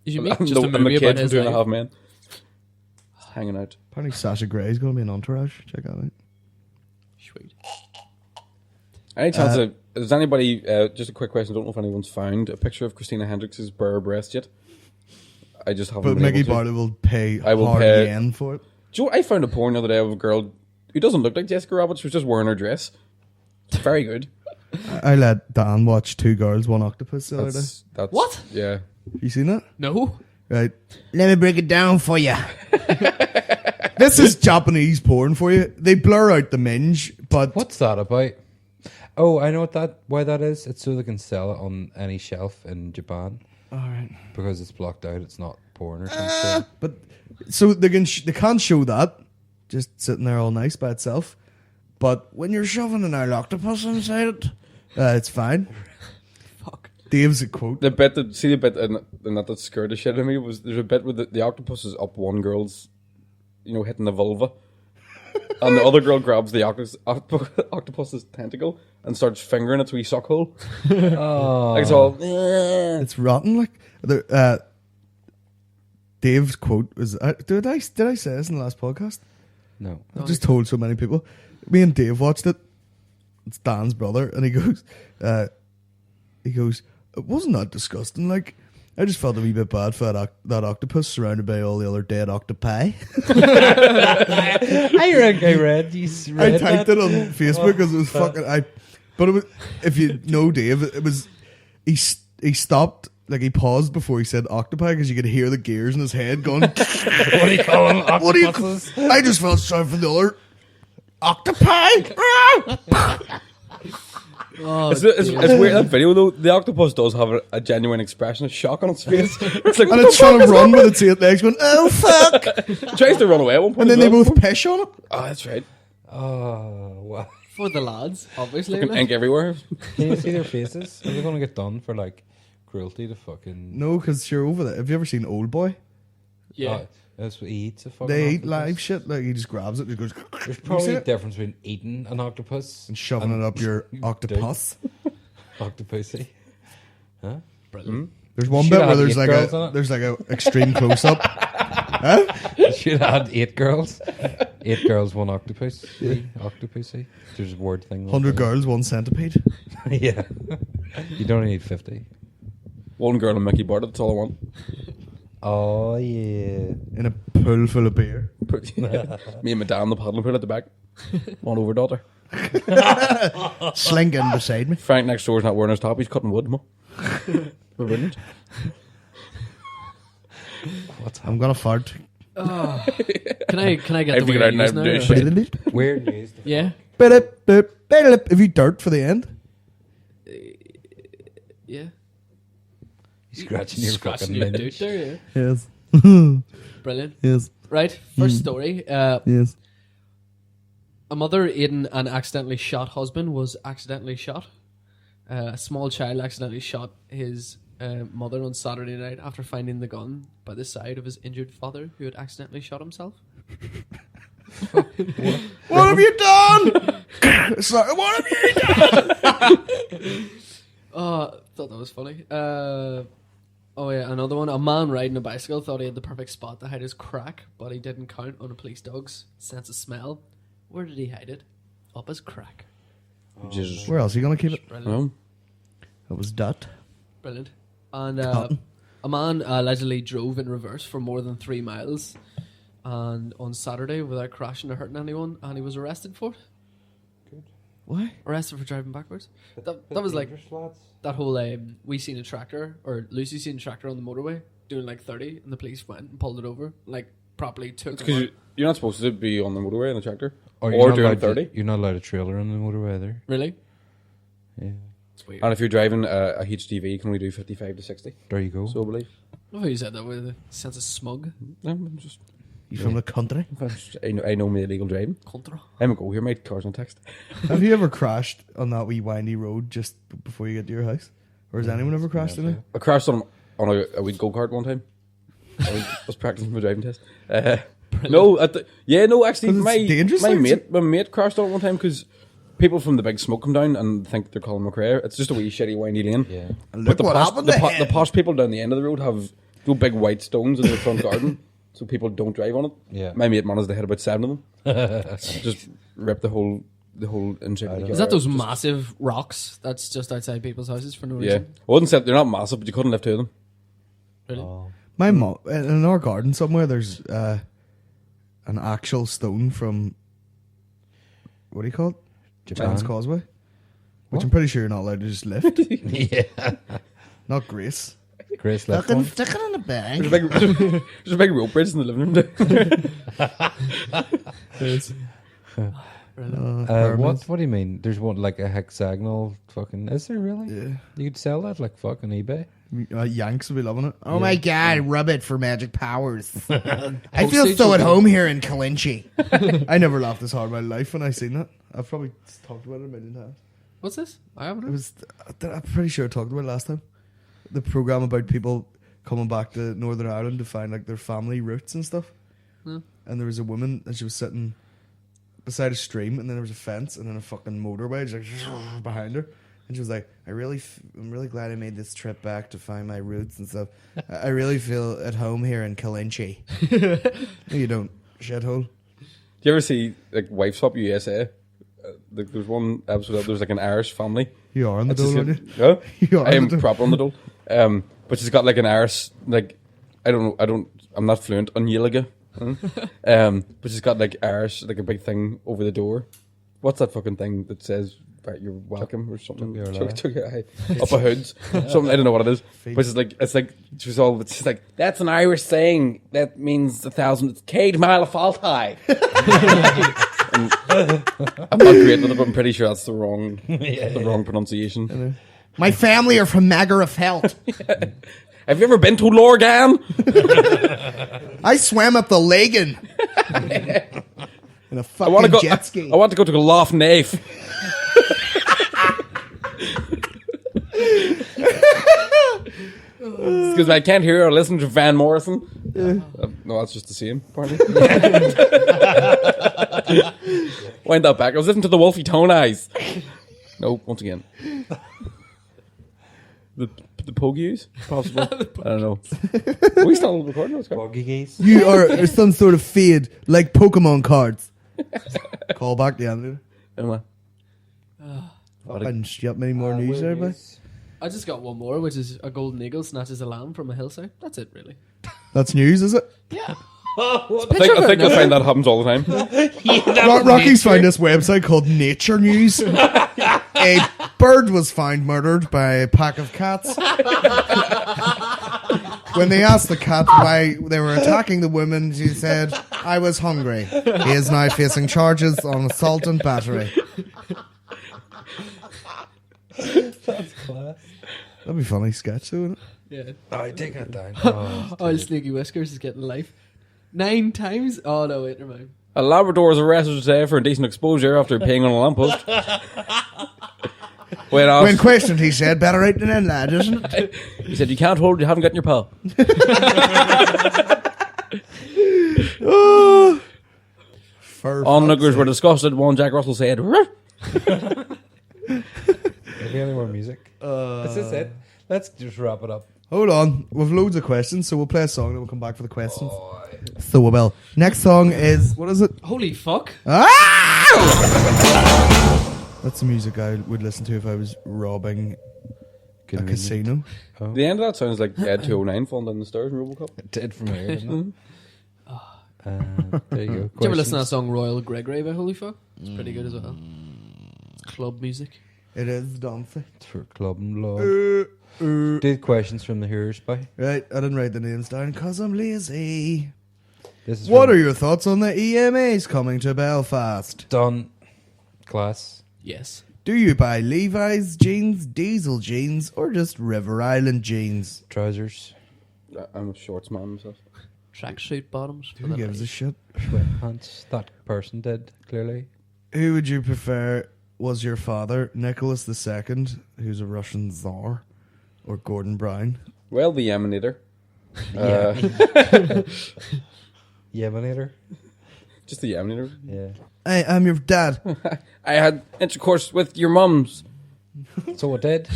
You should make And just a and movie the about kid from his life. 2.5 Men hanging out. Apparently Sasha Grey's going to be an Entourage. Check that out. Sweet. Any chance of does anybody? Just a quick question. I don't know if anyone's found a picture of Christina Hendricks' bare breast yet. I just haven't. But been Mickey able to. Bartlett will pay I will hard pay- yen for it. Do you know, I found a porn the other day of a girl who doesn't look like Jessica Rabbit. She was just wearing her dress. It's very good. I let Dan watch Two Girls, One Octopus the other day. That's What? Yeah. You seen that? No. Right. Let me break it down for you. This is Japanese porn for you. They blur out the minge, but What's that about? Oh, I know why that is. It's so they can sell it on any shelf in Japan. all right. Because it's blocked out. It's not porn or something. But so they can't show that just sitting there all nice by itself. But when you're shoving an old octopus inside it, it's fine. Fuck. Dave's a quote. The bit that see the bit and that scared the shit out of me was there's a bit where the octopus is up one girl's, hitting the vulva, and the other girl grabs the octopus's tentacle and starts fingering its wee sock hole. Oh. Like it's all. It's rotten. Like Dave's quote was. Did I say this in the last podcast? No. I've just told so many people. Me and Dave watched it. It's Dan's brother, and he goes, "It wasn't that disgusting. Like, I just felt a wee bit bad for that octopus surrounded by all the other dead octopi." I read. You I typed it on Facebook because it was fucking. But it was, if you know Dave, it was he stopped. Like, he paused before he said octopi because you could hear the gears in his head going. What do you call them? What do you? I just felt sorry for the other octopi. Oh, It's weird that video though. The octopus does have a genuine expression of shock on its face. It's like, And what it's the trying to fuck run with its 8 legs, going, "Oh fuck!" is- It tries to run away at one point. And then as they well. both piss on it. Oh, that's right. Oh, wow. For the lads, obviously. Fucking like. ink everywhere. Can you see their faces? Are they going to get done for like cruelty to fucking? No, because you're over there. Have you ever seen Old Boy? Yeah. That's what he eats. A fucking They eat octopus. live shit. Like he just grabs it and goes. There's You see probably a it? difference between eating an octopus And shoving it up your octopus. octopusy. Huh? Brilliant. There's one Should bit where have there's eight like girls in a it. there's like a extreme close up. Should have had 8 girls. 8 girls, 1 octopus. Octopusy. There's a word thing. like 100 that. girls, 1 centipede. Yeah. You don't need 50. One girl and Mickey Bartlett, that's all I want. Oh yeah. In a pool full of beer. Me and my dad in the paddling pool at the back. One over daughter. Slinking beside me. Frank next door's not wearing his top, he's cutting wood, mo. We're brilliant. I'm gonna fart. Can I get I the figured weird out news now, now? dude. or- Weird news. Yeah. Have you dirt for the end? Yeah. You're scratching your Scratching fucking your minge. dude there, yeah. Yes. Brilliant. Yes. Right, first story. Yes. A mother aiding an accidentally shot husband was accidentally shot. A small child accidentally shot his mother on Saturday night after finding the gun by the side of his injured father, who had accidentally shot himself. What have you done? Sorry, what have you done? Thought that was funny. Oh yeah, another one. A man riding a bicycle thought he had the perfect spot to hide his crack, but he didn't count on a police dog's sense of smell. Where did he hide it? Up his crack. Jesus. Where else are you gonna keep it? Brilliant. No. That was that. Brilliant. And Cotton. a man allegedly drove in reverse for more than 3 miles and on Saturday without crashing or hurting anyone, and he was arrested for it. Why? Arrested for driving backwards. That was like that whole we seen a tractor, or Lucy seen a tractor on the motorway doing like 30, and the police went and pulled it over, like properly took him Because out. you're not supposed to be on the motorway in the tractor. Or Or not doing allowed to- 30. You're not allowed a trailer on the motorway either. Really? Yeah. It's weird. And if you're driving a HGV, you can only do 55 to 60. There you go. So I believe. I love how you said that with a sense of smug. I'm just, You from the country? I know me illegal driving. Contra. I'm a go here, mate. Cars on text. Have you ever crashed on that wee windy road just before you get to your house? Or has anyone ever crashed in it? I crashed on a wee go kart one time. I was practicing my driving test. No, actually, 'Cause it's dangerous, like, my mate crashed on it one time because people from the big smoke come down and think they're Colin McRae. It's just a wee shitty windy lane. Yeah. And But look the what posh, happened the, to po- him. the posh people down the end of the road have two big white stones in their front garden, so people don't drive on it. Yeah. My mate managed to hit about 7 of them. Just ripped the whole inside of the car. Is that those massive rocks that's just outside people's houses for no Yeah, reason? I wouldn't say they're not massive, but you couldn't lift 2 of them. Really? My mom, in our garden somewhere, there's an actual stone from, what do you call it? Giant's Causeway. Which I'm pretty sure you're not allowed to just lift. Yeah. Not Grace. Grace left one. stick it in the bag. There's a big rope bridge in the living room. What do you mean? There's one like a hexagonal fucking. Is there really? Yeah. You could sell that like fucking eBay. Yanks will be loving it. Oh my god, rub it for magic powers. I feel so at home here in Kalinchi. I never laughed this hard in my life when I seen that. I've probably talked about it a million times. What's this? I haven't. It was. I'm pretty sure I talked about it last time. The program about people coming back to Northern Ireland to find like their family roots and stuff. And there was a woman and she was sitting beside a stream, and then there was a fence and then a fucking motorway just like behind her. And she was like, I'm really glad I made this trip back to find my roots and stuff. I really feel at home here in Kalinchi. No, you don't, shithole. Do you ever see like Wife Swap USA? There's one episode of there's like an Irish family. You are on the It's just dole, aren't you? No, You are I am on the dole. proper on the dole. But she's got like an Irish like I'm not fluent on Yiliga. But she's got like Irish like a big thing over the door. What's that fucking thing that says right, you're welcome or something? Up a hoods. Something I don't know what it is. But it's like she's like that's an Irish saying that means 1,000. It's Cade Malafaltai. I'm not great with it, but I'm pretty sure that's the wrong pronunciation. My family are from Magarafelt. Have you ever been to Lorgan? I swam up the Lagan in a I want fucking to go. jet ski. I want to go to Lough Nafe. because I can't hear or listen to Van Morrison. No, that's just the same. Apparently. Wind that back. I was listening to the Wolfie Tone Eyes. No, once again. The Pogies? Possible. I don't know. Are we still recording this? Boggy geese. You are some sort of fade, like Pokemon cards. Call back the end. Am I? I didn't shut many more news there, but I just got one more, which is a golden eagle snatches a lamb from a hillside. That's it, really. that's news, is it? Yeah. I think I find that happens all the time. Rocky's found this website called Nature News. A bird was found murdered by a pack of cats. When they asked the cat why they were attacking the woman, she said, "I was hungry." He is now facing charges on assault and battery. That's class. That'd be a funny sketch, though, wouldn't it? Yeah. I take that down. Oh, Sneaky Whiskers is getting life. 9 times? Oh, no, wait, never mind. A Labrador was arrested today for indecent exposure after peeing on a lamppost. Wait off. When questioned, he said, "Better out than in, lad, isn't it?" He said, "You can't hold what you haven't got in your paw." Onlookers were disgusted. One Jack Russell said, "Ruff." Any more music? This is it. Let's just wrap it up. Hold on, we've loads of questions, so we'll play a song and we'll come back for the questions. So we will. Next song is, what is it? Holy fuck. That's the music I would listen to if I was robbing a casino. The end of that sounds like Ed 209 falling down the stairs in RoboCop. It did from here, didn't it? There you go. Did you ever listen to that song Royal Gregory by Holy Fuck? It's pretty good as well. It's club music. It is dancing. It's for Club and Lord. Did questions from the hearers by? Right, I didn't write the names down because I'm lazy. This is What from are your thoughts on the EMAs coming to Belfast? Done. Class. Yes. Do you buy Levi's jeans, Diesel jeans, or just River Island jeans? Trousers. I'm a shorts man myself. Tracksuit bottoms. for Who the gives a night. shit? Sweatpants. That person did, clearly. Who would you prefer was your father, Nicholas II, who's a Russian Tsar, or Gordon Brown? Well, the Emanator. Yemanator. Just the Emanator. Yeah. Hey, I'm your dad. I had intercourse with your mums. So it did.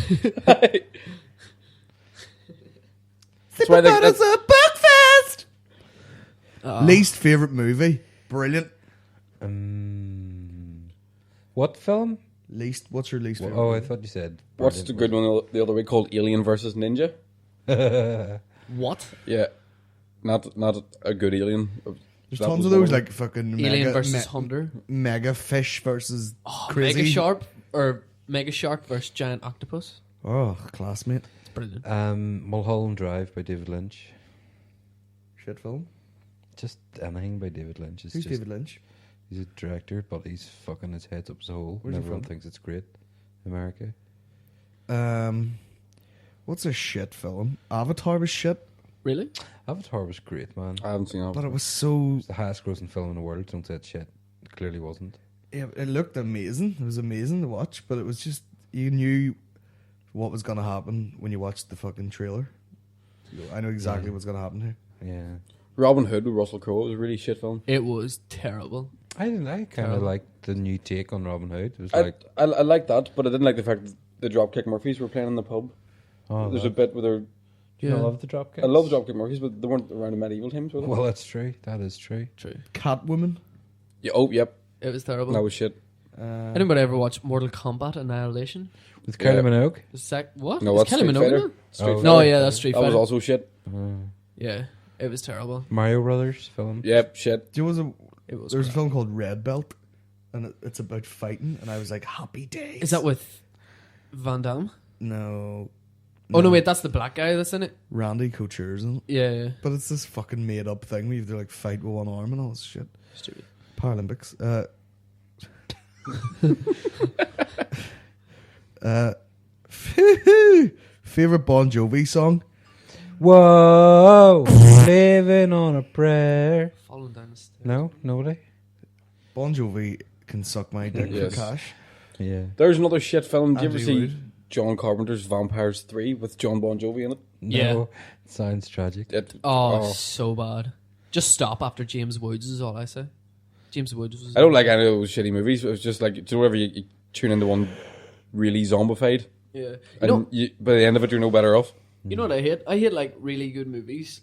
That's why That is a breakfast. Ah. Least favorite movie? Brilliant. What film? Least. What's your least favorite? Oh, I movie? thought you said. What's the good one the other week called Alien versus Ninja? What? Yeah. Not a good alien. There's That tons was of those one like fucking Alien versus Hunter. mega fish versus crazy. Mega Shark or Mega Shark versus Giant Octopus. Oh, classmate. It's brilliant. Mulholland Drive by David Lynch. Shit film. Just anything by David Lynch. Is Who's just, David Lynch? He's a director, but he's fucking his head's up his hole. Where's And he everyone from? thinks it's great. America. What's a shit film? Avatar was shit, Really? Avatar was great, man. I haven't seen it. but it was so. It's the highest grossing film in the world. Don't say it's shit. It clearly wasn't. It looked amazing. It was amazing to watch, but it was just you knew what was gonna happen when you watched the fucking trailer. You go, I know exactly what's gonna happen here. Yeah. Robin Hood with Russell Crowe was a really shit film. It was terrible. I kind of Terrible. liked the new take on Robin Hood. It was I like, like that, but I didn't like the fact that the Dropkick Murphys were playing in the pub. oh, There's that- a bit where they're. I love the Dropkicks. I love the Dropkick Murphys, but they weren't around the medieval times, were they? Well, that's true. That is true. True. Catwoman. Yeah, oh, yep. It was terrible. That was shit. Anybody ever watch Mortal Kombat Annihilation? With Kylie Yeah. Minogue. What? No, Is that's Kelly Street Minogue Fighter. in it? Street Oh. Fighter. No, yeah, that's Street That Fighter. was also shit. Yeah, it was terrible. Mario Brothers film. Yep, shit. There was It was. there's a crap. film called Red Belt, and it's about fighting, and I was like, happy days. Is that with Van Damme? No. Oh no, wait, that's the black guy that's in it. Randy Couture's in it. Yeah, yeah. But it's this fucking made up thing where you have to like fight with one arm and all this shit. Stupid. Paralympics. Favorite Bon Jovi song? Whoa, living on a prayer. Falling down the stairs. No, nobody. Bon Jovi can suck my dick Yes. for cash. Yeah. There's another shit film. Did you ever Andy see Wood. John Carpenter's Vampires 3 with John Bon Jovi in it? No, Yeah. it sounds tragic. Oh, so bad. Just stop after James Woods is all I say. James Woods was... I don't like any of those shitty movies. It was just like, do whatever you tune into one really zombified, Yeah. and by the end of it, you're no better off. You know what I hate? I hate like really good movies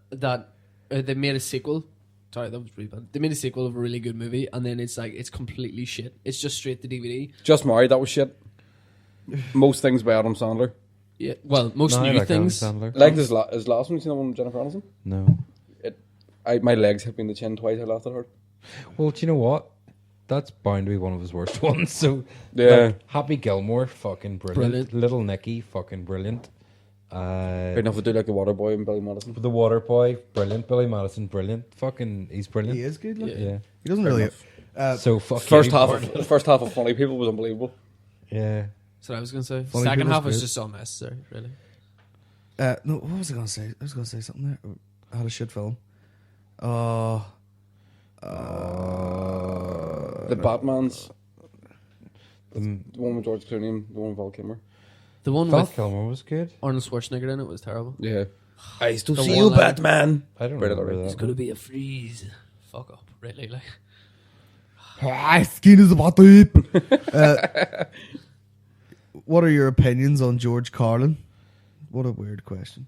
that they made a sequel. Sorry, that was really bad. They made a sequel of a really good movie, and then it's like it's completely shit. It's just straight to DVD. Just Married, that was shit. Most things by Adam Sandler. Yeah. Well, most No, I new like things. Adam Sandler. Like his last one, you seen that one with Jennifer Aniston? No. My legs hit me in the chin twice. I laughed at her. Well, do you know what? That's bound to be one of his worst ones. So, Yeah. like, Happy Gilmore, fucking brilliant. Brilliant. Little Nicky, fucking brilliant. Fair enough to do like the Water Boy and Billy Madison. The Water Boy, brilliant. Billy Madison, brilliant. Fucking, he's brilliant. He is good. Like. Yeah. He doesn't really. So fuck First you, half, Barney. the first half of Funny People was unbelievable. Yeah. That's what I was gonna say. Funny Second People's half was great. just unnecessary, really. No, what was I going to say? I was going to say something there. I had a shit film. The Batman's, the one with George Clooney, and the one with Val Kilmer. The one Val with Kilmer was good. Arnold Schwarzenegger in it was terrible. Yeah. I still The see one you, line- Batman. I don't Right, remember alright. that. It's gonna be a freeze. Fuck up, really. Like, Skin is about to heap. What are your opinions on George Carlin? What a weird question.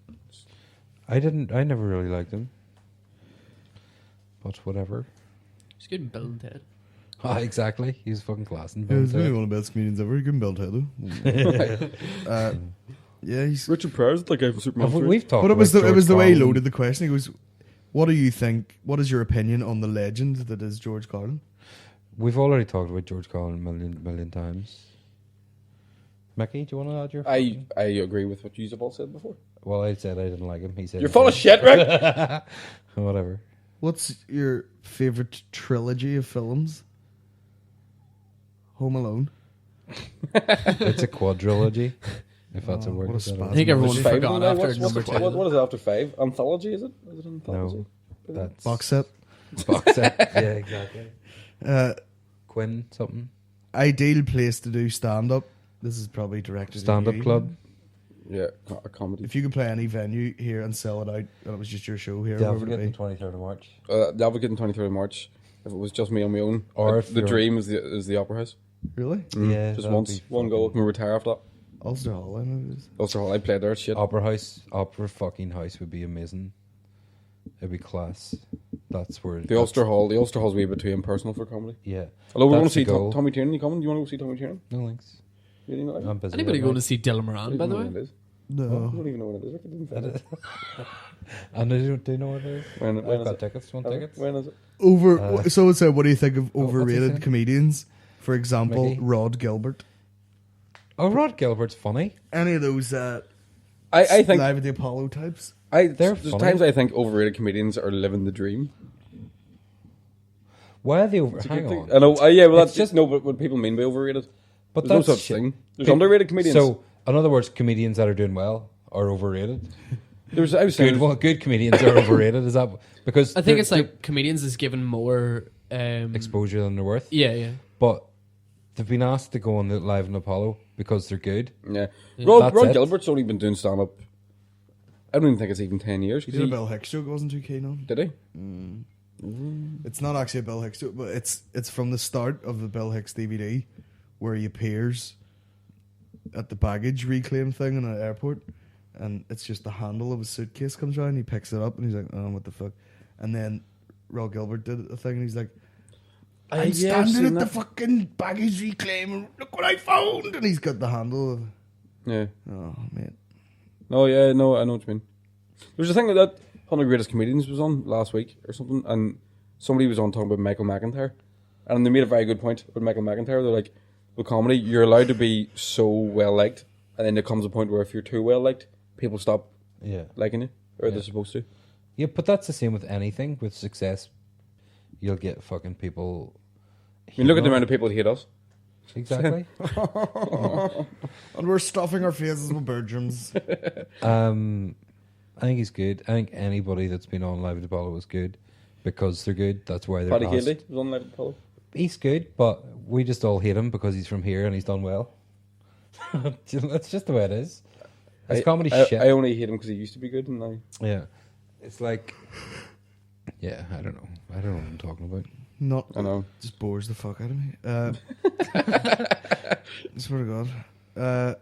I never really liked him. But whatever. it's good in Bill and Ted. Ah, exactly. He's fucking class. And Yeah, he's really one of the best comedians ever. He can build head though. Yeah, he's. Richard Pryor's the guy from Superman 3. We've talked But it was about the George way he Carlin. loaded the question. He goes, "What do you think? What is your opinion on the legend that is George Carlin?" We've already talked about George Carlin a million times. Mickey, do you want to add your? I agree with what you have all said before. Well, I said I didn't like him. He said You're full of shit, Rick. Whatever. What's your favorite trilogy of films? Home Alone. It's a quadrilogy. If that's a word. what a is that spaz. I think everyone Five, forgot now? after What's number the- 10. what is it after 5? Anthology, is it? Is it an anthology? No, that's Box set. box set. Yeah, exactly. Uh, Quinn something. ideal place to do stand up. This is probably directed at Stand up you. club. Yeah, a comedy. If you could play any venue here and sell it out, and it was just your show here, The where would Advocate it on be? 23rd of March. The Advocate on 23rd of March. If it was just me on my own. Or if the you're- dream is the Opera House. Really? Yeah, Just that'd once. be One go. I can retire after that. Ulster Hall, I know it is. Ulster Hall. I played there. Shit. Opera fucking house would be amazing. It'd be class. That's where The Ulster Hall. The Ulster Hall's a wee bit too impersonal for comedy. Yeah. Although we want That's to see the goal. Tommy Tiernan. You coming? Do you want to go see Tommy Tiernan? No links. You didn't know that? I'm busy. Anybody right going now. to see Dylan Moran, by the way? You No. don't even know what it is. Rick. I didn't find it. And I don't do you know what it is? When I've is got it? tickets. Want When tickets? is it? So would say, what do you think of what's he overrated saying? comedians? For example, Mickey? Rod Gilbert. Oh, Rod Gilbert's funny. Any of those I think Live at the Apollo types? They're there's funny. times I think overrated comedians are living the dream. Why are they over? It's a Hang good on. thing. I know. Yeah, well, It's that's just no. But what people mean by overrated, But there's no that's such shit. thing. There's underrated comedians. So, in other words, comedians that are doing well are overrated. I was saying, Good comedians are overrated. Is that because I think it's like comedians is given more exposure than they're worth? Yeah. But they've been asked to go on the Live in Apollo because they're good. yeah. That's Rod it. Gilbert's only been doing stand up. I don't even think it's even 10 years. He 'cause did a Bill Hicks joke. I wasn't too keen on. Did he? It's not actually a Bill Hicks joke, but it's from the start of the Bill Hicks DVD, where he appears at the baggage reclaim thing in an airport, and it's just the handle of his suitcase comes around. He picks it up and he's like, "Oh, what the fuck?" And then Rod Gilbert did a thing, and he's like, "I'm yeah, I've standing seen at the that. fucking baggage reclaim, and look what I found!" And he's got the handle. Of, Yeah. oh man, No, yeah, no, I know what you mean. There was a thing that 100 Greatest Comedians was on last week or something, and somebody was on talking about Michael McIntyre, and they made a very good point about Michael McIntyre. They're like, with comedy, you're allowed to be so well liked, and then there comes a point where if you're too well liked, people stop Yeah. liking you, or Yeah. they're supposed to. Yeah, but that's the same with anything. With success, you'll get fucking people. I mean, look at the amount of people that hate us. Exactly. and we're stuffing our faces with Bertrams. I think he's good. I think anybody that's been on Live at Apollo is good because they're good. That's why they're Paddy asked. Haley was on Live at Apollo. He's good, but we just all hate him because he's from here and he's done well. That's just the way it is. It's comedy I shit. I only hate him because he used to be good, and now Yeah. It's like, yeah, I don't know. I don't know what I'm talking about. Not. I know. Just bores the fuck out of me. I swear to God. Are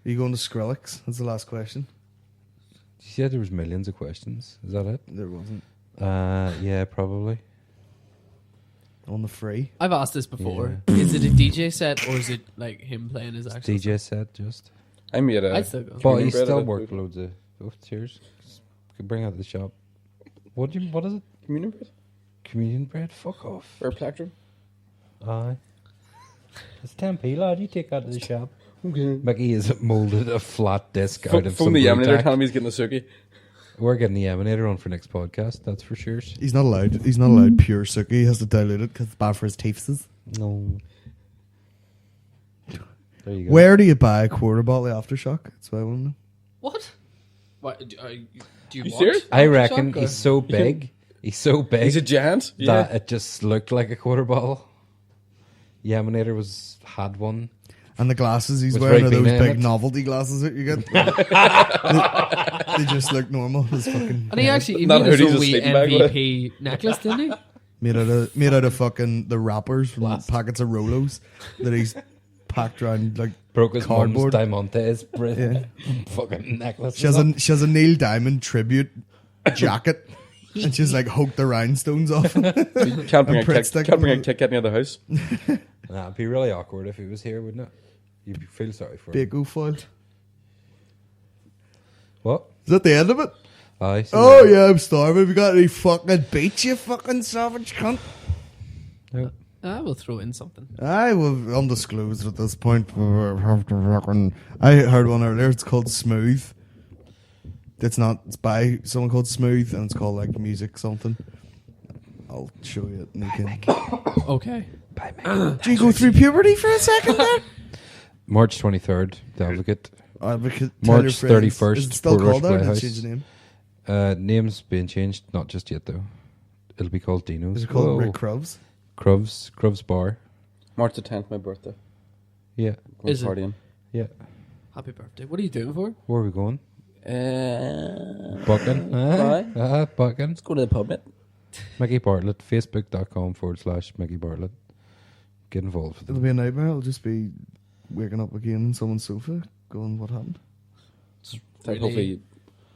you going to Skrillex? That's the last question. You said there was millions of questions. Is that it? There wasn't. Yeah, probably. On the free. I've asked this before. Is it a DJ set or is it like him playing his actual DJ set just. I made I'd still go. But he bread still of it. worked loads of. Oh, cheers. Could bring out the shop. What is it? communion bread Communion bread? Fuck off. or plectrum. Aye. It's 10p, lad. You take that to the shop. Okay. Mickey has molded a flat disc out of From some the blue Yaminator tack. telling me he's getting a Suki. We're getting the Yaminator on for next podcast, that's for sure. He's not allowed. He's not allowed pure Suki. He has to dilute it because it's bad for his teeth. No. There you go. Where do you buy a quarter bottle of Aftershock? That's what I want to know. What? What? Do you want serious? I Aftershock, reckon or- he's so big. He's so big He's a giant. that Yeah. it just looked like a quarter bottle. Yaminator had one. And the glasses he's With wearing are those Ribena in big it. novelty glasses that you get. they just look normal. This fucking And he actually he Not made his hoodies, a own wee sleeping bag with it. MVP necklace, didn't he? made out of fucking the wrappers from packets of Rolos that he's packed around like Broke his mom's cardboard. Diamantes Yeah. fucking necklace. She has a Neil Diamond tribute jacket, and she's like hooked the rhinestones off. Can't bring a Pritt kick. stick. Can't bring a kick near the house. Nah, it'd be really awkward if he was here, wouldn't it? You'd feel sorry for him. Bacon foil. Is What? that the end of it? Aye. see Oh that. yeah, I'm starving. We got any fucking beach, you fucking savage cunt. No. I will throw in something. I will undisclosed at this point. I heard one earlier. It's called Smooth. It's not. It's by someone called Smooth, and it's called like music something. I'll show you it. And you can. Okay. Do you go through puberty for a second there? March 23rd, Delegate. March March 31st, Is it still Port called that? Or did Playhouse. it change the name? Name's being changed, not just yet though. It'll be called Dino's. Is it called Whoa. Rick Krubs? Cruv's Bar. March the 10th, my birthday. Yeah, Going Is it? partying. yeah. Happy birthday. What are you doing for? Where are we going? Bucking. Bye. Bucking. Let's go to the pub, mate. Mickey Bartlett, facebook.com/Mickey Bartlett. Get involved with It'll it. be a nightmare. It'll just be waking up again on someone's sofa, going, "What happened?" Really? Hopefully,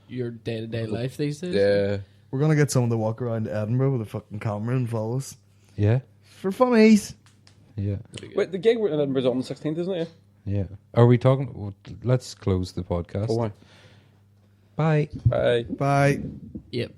Your day-to-day life these days? yeah. We're gonna get someone to walk around Edinburgh with a fucking camera and follow us Yeah, for funnies. yeah, Wait, the gig we're in Edinburgh's on the 16th, isn't it? yeah. Are we talking? Let's close the podcast. Oh, why? Bye. Bye. Bye. Yep.